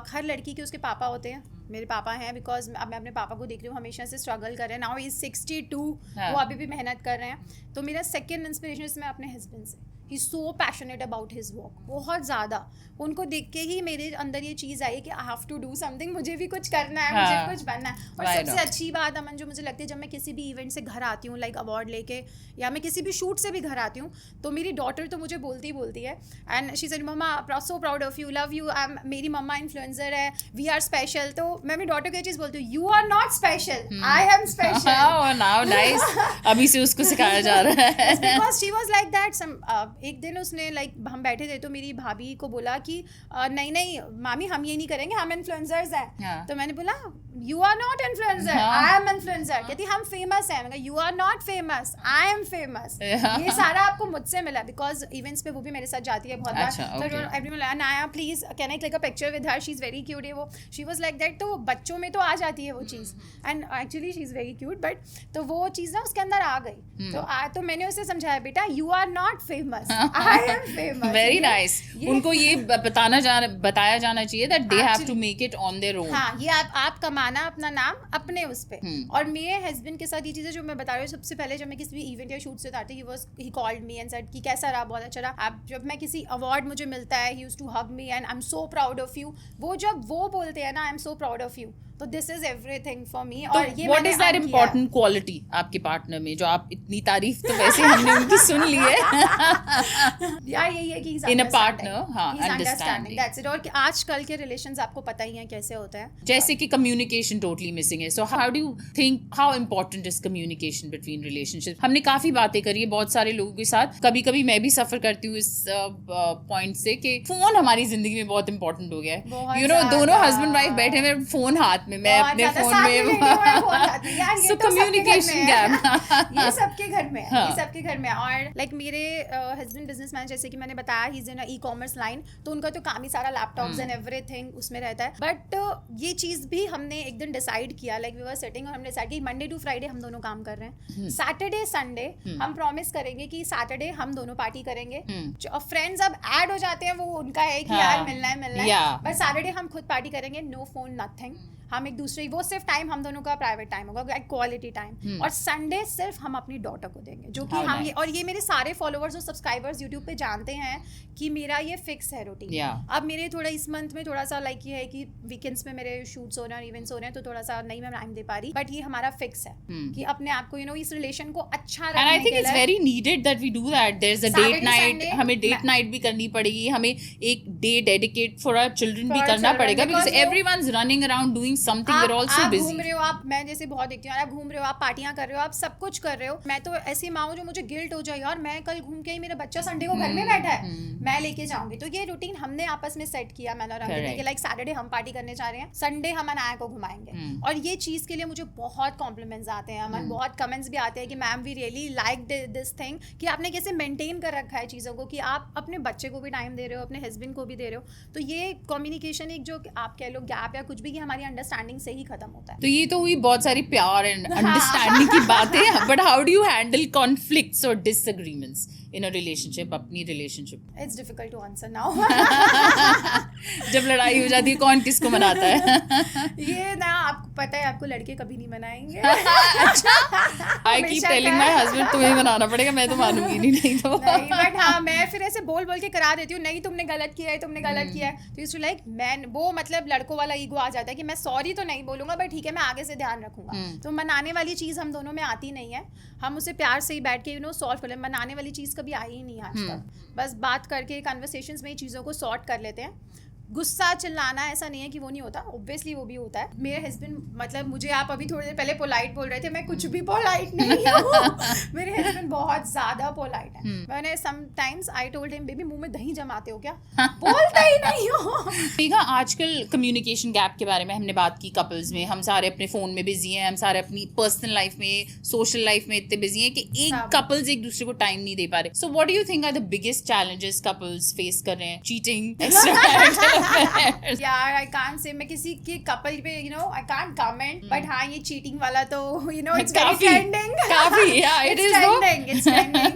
हर लड़की के उसके पापा होते हैं, मेरे पापा हैं. बिकॉज अब मैं अपने पापा को देख रही हूँ, हमेशा से स्ट्रगल कर रहे हैं. नाउ ही इज 62, वो अभी भी मेहनत कर रहे हैं. तो मेरा सेकेंड इंस्पिरेशन इसमें अपने हस्बैंड से. He so passionate about his work, बहुत ज़्यादा. उनको देख के ही मेरे अंदर ये चीज़ आई कि I have to do something, मुझे भी कुछ करना है, मुझे कुछ बनना है. और सबसे अच्छी बात अमन जो मुझे लगती है, जब मैं किसी भी इवेंट से घर आती हूँ, लाइक अवार्ड लेके, या मैं किसी भी शूट से भी घर आती हूँ, तो मेरी डॉटर तो मुझे बोलती है. And she said mamma so proud of you, love you. मेरी मम्मा इन्फ्लुएंसर है, वी आर स्पेशल. तो मैं मेरी डॉटर को ये चीज़ बोलती हूँ, you are not special, I am special. अभी से उसको सिखाया जा रहा है. Because she was like that. एक दिन उसने हम बैठे थे तो मेरी भाभी को बोला कि नहीं मामी हम ये नहीं करेंगे, हम इन्फ्लुएंसर्स हैं. तो मैंने बोला you are not influencer, I am influencer. कहती हम फेमस हैं. मैं you are not famous, I am famous. ये सारा आपको मुझसे मिला. बिकॉज इवेंट्स पे वो भी मेरे साथ जाती है बहुत बार. तो एवरीवन नाया please can I click a picture with her, she is very cute. वो शी वाज लाइक दैट. तो बच्चों में तो आ जाती है वो चीज़. And actually she is very cute. But तो वो चीज़ ना उसके अंदर आ गई. तो मैंने उसे समझाया, बेटा you are not famous, I am famous. Very nice. उनको ये बताया जाना चाहिए that they have to make it on their own. हाँ, ये आप कमाना अपना नाम अपने उस पे. और मेरे हस्बैंड के साथ ये चीज़ें जो मैं बता रही हूँ, सबसे पहले जब मैं किसी भी इवेंट या शूट से आती, he called me and said कि कैसा रहा, बहुत अच्छा रहा. अब जब मैं किसी अवार्ड मुझे मिलता है, he used to hug me and I am so proud of you. वो जब वो बोलते हैं ना, I am so proud of you, तो this is everything for me. और ये what is that important quality आपके पार्टनर में, जो आप इतनी तारीफ तो वैसे हमने उनकी सुन ली है. यार यही है कि इन अ पार्टनर, हाँ, अंडरस्टैंडिंग, दैट्स इट. और आजकल के रिलेशंस आपको पता ही है कैसे होते हैं. जैसे कि कम्युनिकेशन टोटली मिसिंग है. So how do you think, how important is communication between relationship? हमने काफी बातें करी है बहुत सारे लोगों के साथ. कभी कभी मैं भी सफर करती हूँ इस पॉइंट से कि फोन हमारी जिंदगी में बहुत इंपॉर्टेंट हो गया है. यू नो, दोनों हस्बैंड वाइफ बैठे हुए, फोन हाथ में, मैं अपने फोन में. सो कम्युनिकेशन गैप ये सबके घर में है, ये सबके घर में. और लाइक मेरे हस्बैंड बिजनेसमैन, जैसे कि मैंने बताया, he is in e commerce line, तो उनका तो काम ही सारा लैपटॉप्स एंड एवरीथिंग उसमें रहता है. बट ये चीज भी हमने एक दिन डिसाइड किया, लाइक वी वर सिटिंग, और हमने डिसाइड किया मंडे टू फ्राइडे हम दोनों काम कर रहे हैं. सैटरडे संडे हम प्रॉमिस करेंगे कि सैटरडे हम दोनों पार्टी करेंगे. फ्रेंड्स अब ऐड हो जाते हैं, वो उनका है कि यार मिलना है. बट सैटरडे हम खुद पार्टी करेंगे, नो फोन नथिंग. हम एक दूसरे, वो सिर्फ टाइम हम दोनों का प्राइवेट टाइम होगा, क्वालिटी टाइम. और संडे सिर्फ हम अपनी डॉटर को देंगे, जो कि हम ये, और ये मेरे सारे फॉलोअर्स और सब्सक्राइबर्स यूट्यूब पे जानते हैं कि मेरा ये फिक्स है रूटीन. अब मेरे थोड़ा इस मंथ में थोड़ा सा लाइक ये है कि वीकेंड्स में मेरे शूट्स हो रहे हैं, इवेंट्स हो रहे हैं, तो थोड़ा सा नहीं मैं टाइम दे पा रही. बट ये हमारा फिक्स है कि अपने आप को, यू नो, इस रिलेशन को अच्छा रखने के लिए. And I think it's very needed that we do that. There is a date night, हमें डेट नाइट भी करनी पड़ेगी, हमें एक day dedicate for our children भी करना पड़ेगा, because everyone is running around doing something. We are also आप घूम रहे हो, आप, मैं जैसे बहुत देखती हूँ, आप घूम रहे हो, आप पार्टियां कर रहे हो, आप सब कुछ कर रहे हो. मैं तो ऐसी माँ हूँ जो मुझे गिल्ट हो जाए, यार मैं कल घूम के ही, मेरा बच्चा संडे को घर में बैठा है, मैं लेके जाऊंगी. तो ये रूटीन हमने आपस में सेट किया, मैंने और अंकित, कि लाइक सैटरडे हम पार्टी करने जा रहे हैं, संडे हम अनाया को घुमाएंगे. और ये चीज के लिए मुझे बहुत कॉम्प्लीमेंट्स आते हैं, अमन, बहुत कमेंट्स भी आते हैं कि ma'am we really like this thing, कि आपने कैसे मेंटेन कर रखा है चीज़ों को, कि आप अपने बच्चे को भी टाइम दे रहे हो, अपने हस्बैंड को भी दे रहे हो. तो ये कम्युनिकेशन, एक जो आप कह लो गैप या कुछ भी, ये हमारी अंडरस्टैंडिंग से ही खत्म होता है. तो ये तो हुई बहुत सारी प्यार एंड अंडरस्टैंडिंग की बातें. But how do you handle conflicts और डिसएग्रीमेंट्स इन अ रिलेशनशिप, अपनी relationship? It's difficult to answer now. जब लड़ाई हो जाती है, कौन किसको मनाता है? ये ना आपको पता है, आपको लड़के कभी नहीं मनाएंगे. I keep telling my husband तुम्हें मनाना पड़ेगा, मैं तो मानूंगी नहीं तो. नहीं, बट हाँ, मैं फिर ऐसे बोल के करा देती हूँ, नहीं तुमने गलत किया है, तुमने गलत किया है. तो इसलिए लाइक मैं, वो मतलब लड़कों वाला ईगो आ जाता है कि मैं सॉरी तो नहीं बोलूंगा, बट ठीक है मैं आगे से ध्यान रखूंगा. तो मनाने वाली चीज हम दोनों में आती नहीं है. हम उसे प्यार से ही बैठ के, यू नो, सॉल्व कर लें. मनाने वाली चीज कभी आई ही नहीं आज तक. बस बात करके कन्वर्सेशंस में ही चीज़ों को सॉर्ट कर लेते हैं. गुस्सा चिल्लाना ऐसा नहीं है कि वो नहीं होता, ऑब्वियसली वो भी होता है. मेरे हस्बैंड, मतलब मुझे आप अभी थोड़ी देर पहले पोलाइट बोल रहे थे, मैं कुछ भी पोलाइट नहीं हूँ. मेरे हस्बैंड बहुत ज्यादा पोलाइट है. मैंने sometimes I told him, baby मुंह में दही जमाते हो क्या, बोलते ही नहीं हो. मेघा, आजकल कम्युनिकेशन गैप के बारे में हमने बात की. कपल्स में हम सारे अपने फोन में बिजी हैं, हम सारे अपनी पर्सनल लाइफ में, सोशल लाइफ में इतने बिजी हैं कि एक कपल्स एक दूसरे को टाइम नहीं दे पा रहे. So what do you think are the biggest challenges couples face कर रहे हैं? चीटिंग, यार आई कांट से, मैं किसी के कपल पे आई कांट कमेंट, बट हाँ ये चीटिंग वाला तो इट्स वेरी ट्रेंडिंग. काफी, yeah, it is trending. It's trending.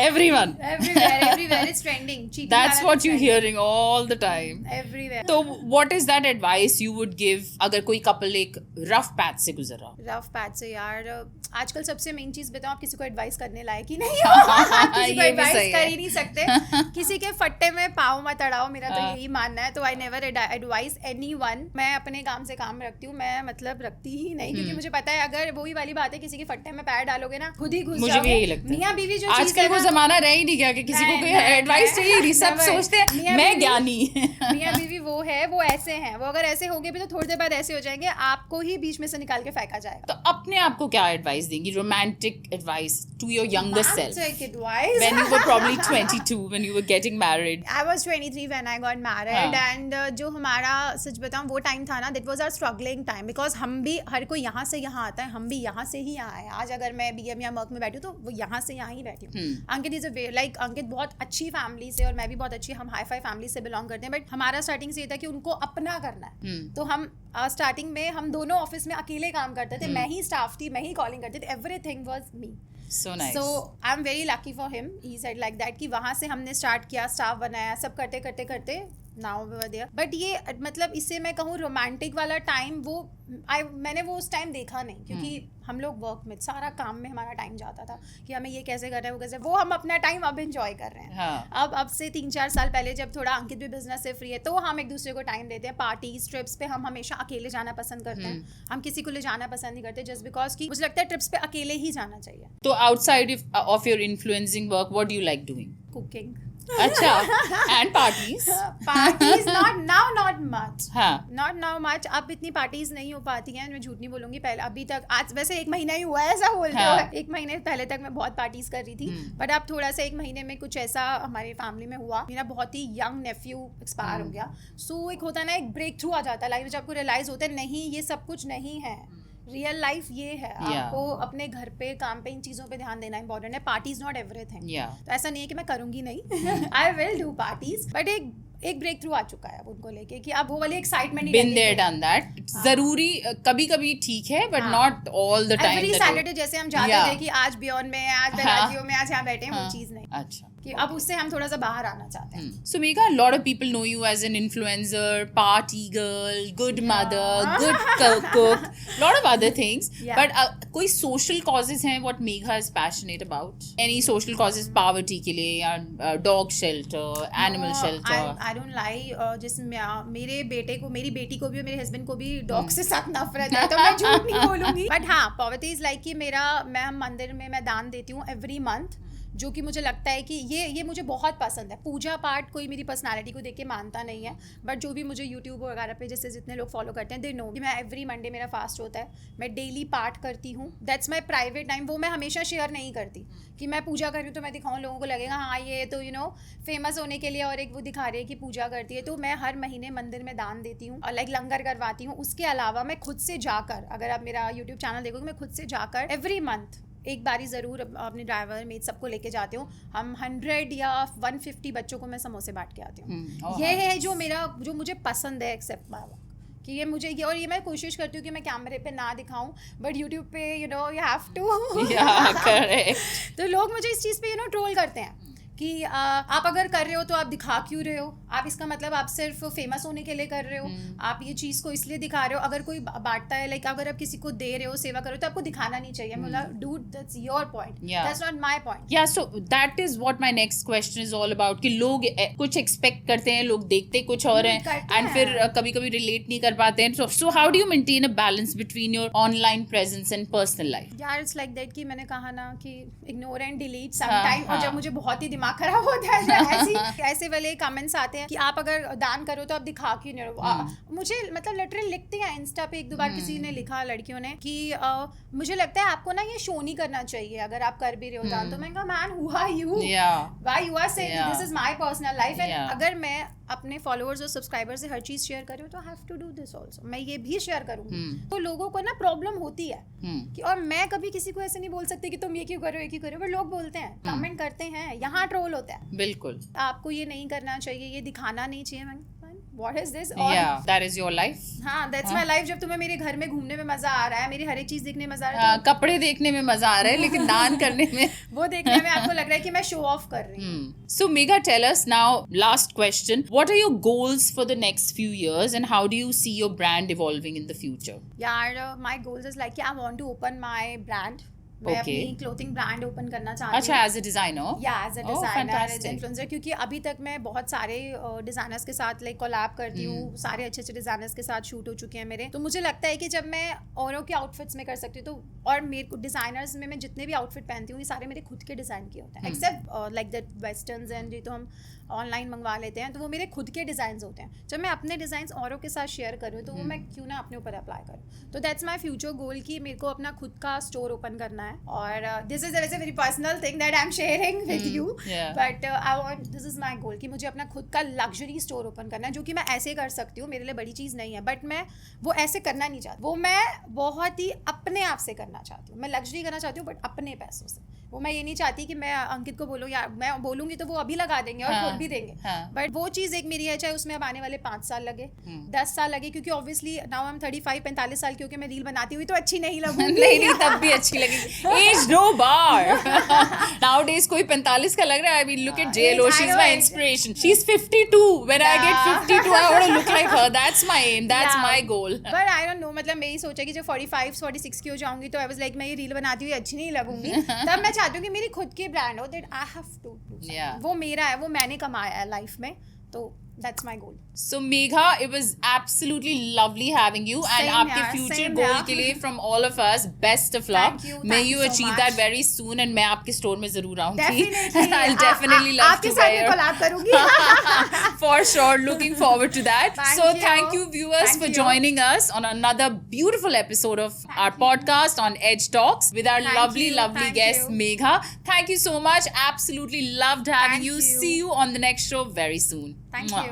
everyone everywhere it's trending. Cheating that's वाला what तो you're trending. hearing all the time. Everywhere. तो what is that advice you would give अगर कोई couple एक rough patch से गुजर रहा हो? रफ पैच से यार, आजकल सबसे मेन चीज बताओ, आप किसी को एडवाइस करने लायक ही नहीं हो. आप किसी को ये भी एडवाइस सही कर है. ही नहीं सकते. किसी के फट्टे में पाँव मत अड़ाओ, मेरा तो यही मानना है. तो आई नेवर एडवाइस एनीवन. मैं अपने काम से काम रखती हूँ, मैं मतलब रखती ही नहीं, क्योंकि मुझे पता है अगर वही वाली बात है, किसी के फट्टे में पैर डालोगे ना, खुद ही घुस मुझे जाओगे. भी यही लगता है. मियाँ बीवी जो चीज आजकल है वो ना, जमाना रह ही नहीं गया कि किसी को कोई एडवाइस चाहिए नहीं. सब never. सोचते हैं मियाँ मैं बीवी- ज्ञानी. मियाँ बीवी वो है, वो ऐसे हैं. वो अगर ऐसे होंगे भी तो थोड़ी देर बाद ऐसे हो जाएंगे, आपको ही बीच में से निकाल के फेंका जाएगा. तो अपने आप को क्या एडवाइस देंगी? Romantic advice to your younger self Romantic advice. when you were probably 22 when you were getting married. I was 23 when I got married and जो हमारा, सच बताऊं, वो टाइम था ना, that was our struggling time, because हम भी, हर कोई यहाँ से यहाँ आता है, हम भी यहाँ से ही यहाँ आए. आज अगर मैं BM या मर्क में बैठी हूँ तो वो यहाँ से यहाँ ही बैठी हूँ. अंकित इज अंकित बहुत अच्छी फैमिली से और मैं भी बहुत अच्छी, हम हाई फाई फैमिली से बिलोंग करते हैं, बट हमारा स्टार्टिंग से ये था कि उनको अपना करना है. तो हम स्टार्टिंग में हम दोनों ऑफिस में अकेले काम करते थे. मैं ही स्टाफ थी, मैं ही कॉलिंग करती थी, everything was me. So nice. So I'm very lucky for him. He said like that कि वहाँ से हमने स्टार्ट किया, स्टाफ बनाया, सब करते करते करते now we were there. But ये मतलब इससे मैं कहूँ रोमांटिक वाला टाइम, वो मैंने वो उस टाइम देखा नहीं, क्योंकि हम लोग वर्क में सारा काम में हमारा टाइम जाता था कि हमें ये कैसे करना है, वो कैसे, वो हम अपना टाइम अब एंजॉय कर रहे हैं. हाँ. अब से 3-4 साल पहले जब थोड़ा अंकित भी बिजनेस से फ्री है तो हम एक दूसरे को टाइम देते हैं. पार्टीज, ट्रिप्स पे हम हमेशा अकेले जाना पसंद करते हैं. हम किसी को ले जाना पसंद नहीं करते, जस्ट बिकॉज कि मुझे लगता है ट्रिप्स पे अकेले ही जाना चाहिए. तो outside of your influencing work what do you like doing? Cooking. अच्छा. And parties? Parties not much. हाँ. Not much. अब इतनी पार्टीज नहीं हो पाती हैं, मैं झूठ नहीं बोलूंगी. पहले अभी तक, आज वैसे 1 महीना ही हुआ है ऐसा बोलते हो. 1 महीने पहले तक मैं बहुत पार्टीज कर रही थी, बट अब थोड़ा सा 1 महीने में कुछ ऐसा हमारी फैमिली में हुआ. मेरा बहुत ही यंग नेफ्यू एक्सपायर हो गया. सो एक होता है ना, एक ब्रेक थ्रू आ जाता है लाइफ में, जब आपको रियलाइज होता है नहीं ये सब कुछ नहीं है, रियल लाइफ ये है. आपको अपने घर पे, काम पे, इन चीज़ों पे ध्यान देना इंपॉर्टेंट है. Parties not everything. तो ऐसा नहीं है कि मैं करूंगी नहीं. I will do parties, but एक ब्रेक थ्रू आ चुका है अब उनको लेके कि अब वो वाली excitement Been there, done that. जरूरी कभी कभी ठीक है, but not all the time. Every Saturday जैसे हम जाते थे कि आज बियॉन्ड में, आज बेलाजियो में, आज यहाँ बैठे हैं, वो चीज़ नहीं. अच्छा. कि अब उससे हम थोड़ा सा बाहर आना चाहते हैं. So Megha, a lot of people know you as an influencer, party girl, good mother, good cook, lot of other things. Yeah. But कोई social causes हैं what Megha is passionate about? Any social causes, poverty के लिए या dog shelter, animal shelter? I don't lie. जिसमें मेरे बेटे को, मेरी बेटी को भी और मेरे हस्बैंड को भी डॉग से सख्त नफरत है, तो मैं झूठ नहीं बोलूंगी. बट हाँ, पॉवर्टी इज लाइक कि मैं मंदिर में मैं दान देती हूँ एवरी मंथ, जो कि मुझे लगता है कि ये मुझे बहुत पसंद है. पूजा पाठ कोई मेरी पर्सनालिटी को देख के मानता नहीं है, बट जो भी मुझे यूट्यूब वगैरह पे जैसे जितने लोग फॉलो करते हैं, दे नो कि मैं एवरी मंडे मेरा फास्ट होता है, मैं डेली पाठ करती हूँ. That's my private time. वो मैं हमेशा शेयर नहीं करती कि मैं पूजा कर रही हूँ तो मैं दिखाऊँ, लोगों को लगेगा हाँ ये तो फेमस होने के लिए और एक वो दिखा रही है कि पूजा करती है. तो मैं हर महीने मंदिर में दान देती हूँ और लाइक लंगर करवाती हूँ. उसके अलावा मैं खुद से जाकर, अगर आप मेरा यूट्यूब चैनल देखोगे, मैं खुद से जाकर एवरी मंथ एक बारी ज़रूर अपने ड्राइवर मेट सबको लेके जाती हूँ. हम 100 या 150 बच्चों को मैं समोसे बांट के आती हूँ. ये है जो मुझे पसंद है, एक्सेप्ट माय वर्क, कि ये मुझे और ये मैं कोशिश करती हूँ कि मैं कैमरे पे ना दिखाऊं, बट यूट्यूब पे यू हैव टू. करेक्ट. तो लोग मुझे इस चीज़ पे ट्रोल करते हैं कि आप अगर कर रहे हो तो आप दिखा क्यों रहे हो, आप इसका मतलब आप सिर्फ फेमस होने के लिए कर रहे हो, आप ये चीज़ को इसलिए दिखा रहे हो. अगर कोई बांटता है, लाइक अगर आप किसी को दे रहे हो, सेवा कर रहे हो, तो आपको दिखाना नहीं चाहिए. मतलब dude, that's your point, that's not my point. या so that is what my next question is all about, कि लोग कुछ एक्सपेक्ट करते हैं, लोग देखते कुछ और हैं, एंड फिर कभी कभी रिलेट नहीं कर पाते हैं. So how do you maintain a balance between your online presence and personal life? यार इट्स लाइक दैट कि मैंने कहा ना कि इग्नोर एंड डिलीट समटाइम. और जब मुझे बहुत ही दिमाग खराब होता है। ऐसे वाले कमेंट्स आते हैं कि आप अगर दान करो तो आप दिखा क्यों नहीं रहो। मुझे मतलब लिटरली लिखते हैं इंस्टा पे, एक दो बार किसी ने लिखा लड़कियों ने कि मुझे लगता है आपको ना ये शो नहीं करना चाहिए अगर आप कर भी रहे हो दान। तो मैं कहा man who are you, why you are saying this is my personal life, and अगर मैं अपने फॉलोअर्स और सब्सक्राइबर से हर चीज शेयर कर रही हूँ तो I have to do this also, मैं ये भी शेयर करूंगी। तो लोगों को ना प्रॉब्लम होती है कि, और मैं कभी किसी को ऐसे नहीं बोल सकती कि तुम ये क्यों करो ये क्यों करो, पर लोग बोलते हैं, कमेंट करते हैं, यहाँ ट्रोल होता है। बिल्कुल, आपको ये नहीं करना चाहिए, ये दिखाना नहीं चाहिए। मैं What is this? Yeah, that is your life. हाँ, that's my life. जब तुम्हें मेरे घर में घूमने में मजा आ रहा है, मेरी हर एक चीज देखने में मजा आ रहा है, कपड़े देखने में मजा आ रहा है, लेकिन दान करने में वो देखने में आपको लग रहा है कि मैं शो ऑफ कर रही हूँ। So Megha, tell us now, last question, what are your goals for the next few years and how do you see your brand evolving in the future? यार my goals is like I want to open my brand. मैं अपनी clothing brand open करना चाहती हूँ। अच्छा, as a designer? या as a designer, as influencer, क्योंकि अभी तक मैं बहुत सारे डिजाइनर्स के साथ लाइक कोलैब करती हूँ, सारे अच्छे अच्छे डिजाइनर्स के साथ शूट हो चुके हैं मेरे। तो मुझे लगता है कि जब मैं औरों के आउटफिट्स में कर सकती हूँ तो, और मेरे को डिजाइनर्स में मैं जितने भी आउटफिट पहनती हूँ ये सारे मेरे खुद के डिजाइन के होते हैं, except like that westerns and ये तो हम ऑनलाइन मंगवा लेते हैं, तो वो मेरे खुद के डिजाइन होते हैं। जब मैं अपने डिजाइन औरों के साथ शेयर करूँ तो वो मैं क्यों ना अपने ऊपर अप्लाई करूँ। तो दैट्स माई फ्यूचर गोल कि मेरे को अपना खुद का स्टोर ओपन करना है, और this is a very personal thing that I am sharing with you, but I want, this is my goal कि मुझे अपना खुद का लग्जरी स्टोर ओपन करना है, जो कि मैं ऐसे कर सकती हूँ, मेरे लिए बड़ी चीज़ नहीं है, बट मैं वो ऐसे करना नहीं चाहती, वो मैं बहुत ही अपने आप से करना चाहती हूँ। मैं लग्जरी करना चाहती हूँ बट अपने पैसों से। वो मैं ये नहीं चाहती कि मैं अंकित को बोलूँ, या मैं बोलूँगी तो वो अभी लगा देंगे और खोल भी देंगे, बट वो चीज़ एक मेरी है, चाहे उसमें अब आने वाले 5 साल लगे, 10 साल लगे, क्योंकि ऑब्वियसली नाउ आई एम 35-45 साल, क्योंकि मैं रील बनाती हुई तो अच्छी नहीं लगूंगी। नहीं, तब भी अच्छी लगेगी। एज नो बार। नाउडेज कोई 45 का लग रहा है। I mean look at JLo, she is my inspiration, she is 52, when I get 52 I want to look like her, that's my aim, that's my goal. But I don't know, मतलब मैं ये सोचा कि जब 45-46 की हो जाऊंगी तो आई वाज लाइक मैं ये रील बनाती हुई अच्छी नहीं लगूंगी, तब मैं चाहती हूँ कि मेरी खुद की ब्रांड हो, that I have to do, वो मेरा है, वो मैंने कमाया है लाइफ में, तो that's my goal. So Megha, it was absolutely lovely having you, and आपके future goal के लिए from all of us best of luck. Thank you. May you achieve that very soon, and मैं आपके store में जरूर आऊँगी. Definitely. I'll definitely love to wear. आपके साथ collab करूँगी. For sure, looking forward to that. So thank you viewers for joining us on another beautiful episode of our podcast on Edge Talks with our lovely guest Megha. Thank you so much. Absolutely loved having you. See you on the next show very soon. Thank you.